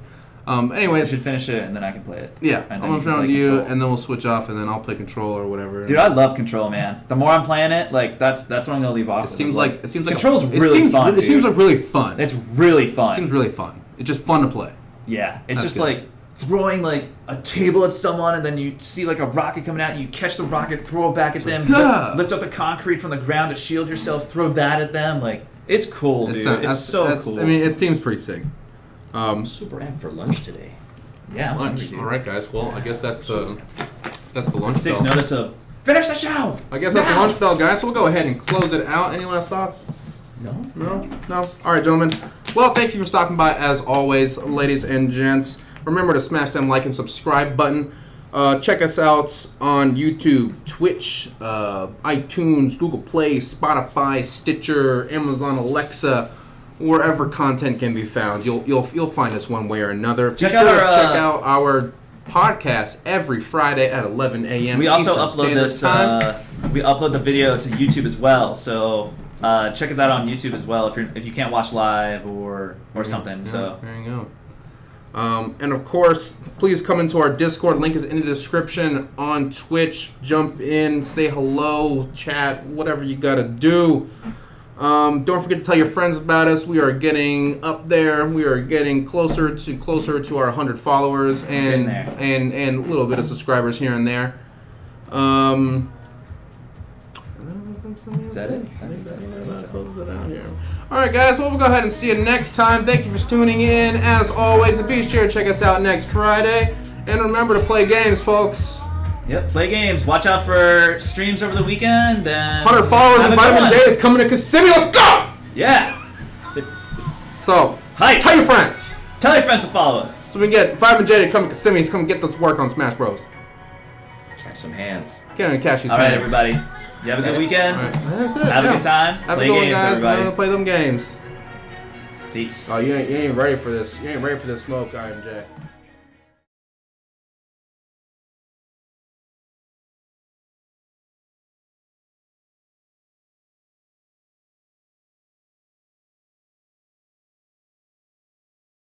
You Anyways, should finish it and then I can play it. yeah, And I'm then gonna you can turn on play you, Control. and then we'll switch off, and then I'll play Control or whatever. Dude, I love Control, man. The more I'm playing it, like that's what I'm gonna leave off. It seems like Control's it really seems, fun. It seems dude. like really fun. It's really fun. It seems really fun. It's just fun to play. Yeah, it's That's just good. like throwing like a table at someone, and then you see like a rocket coming out, and you catch the rocket, throw it back at them, Yeah. lift up the concrete from the ground to shield yourself, throw that at them. Like it's cool, dude. It's so cool. I mean, it seems pretty sick. I'm super amped for lunch today. yeah, I'm hungry, Lunch. dude. All right, guys. Well, I guess that's the lunch Six bell. notice of finish the show. I guess that's the Now! lunch bell, guys. So we'll go ahead and close it out. Any last thoughts? No? No. All right, gentlemen. Well, thank you for stopping by as always, ladies and gents. Remember to smash that like and subscribe button. Check us out on YouTube, Twitch, iTunes, Google Play, Spotify, Stitcher, Amazon Alexa, wherever content can be found. You'll find us one way or another. Be Check sure out to our, check out our podcast every Friday at 11 a.m. We also Eastern upload Standard this. Time. We upload the video to YouTube as well, so check that out on YouTube as well if you can't watch live or something. Yeah, So there you go. And of course, please come into our Discord. Link is in the description on Twitch. Jump in, say hello, chat, whatever you gotta do. Don't forget to tell your friends about us. We are getting up there. We are getting closer to our 100 followers and Getting there. and a little bit of subscribers here and there. is that it? All right, guys. Well, we'll go ahead and see you next time. Thank you for tuning in. As always, and be sure to check us out next Friday. And remember to play games, folks. Yep, play games. Watch out for streams over the weekend. And 100 followers have and a good Vitamin one. J is coming to Kissimmee. Let's go! Yeah. So, Hype. tell your friends. Tell your friends to follow us. So we can get Vitamin J to come to Kissimmee. He's come get this work on Smash Bros. Catch some hands. Can't even catch these All right, hands. everybody. You have a good weekend. All right, that's it. Have a yeah. good time. Have Play a good one, games, guys. everybody. Play them games. Peace. Oh, you ain't ready for this. You ain't ready for this smoke, IMJ.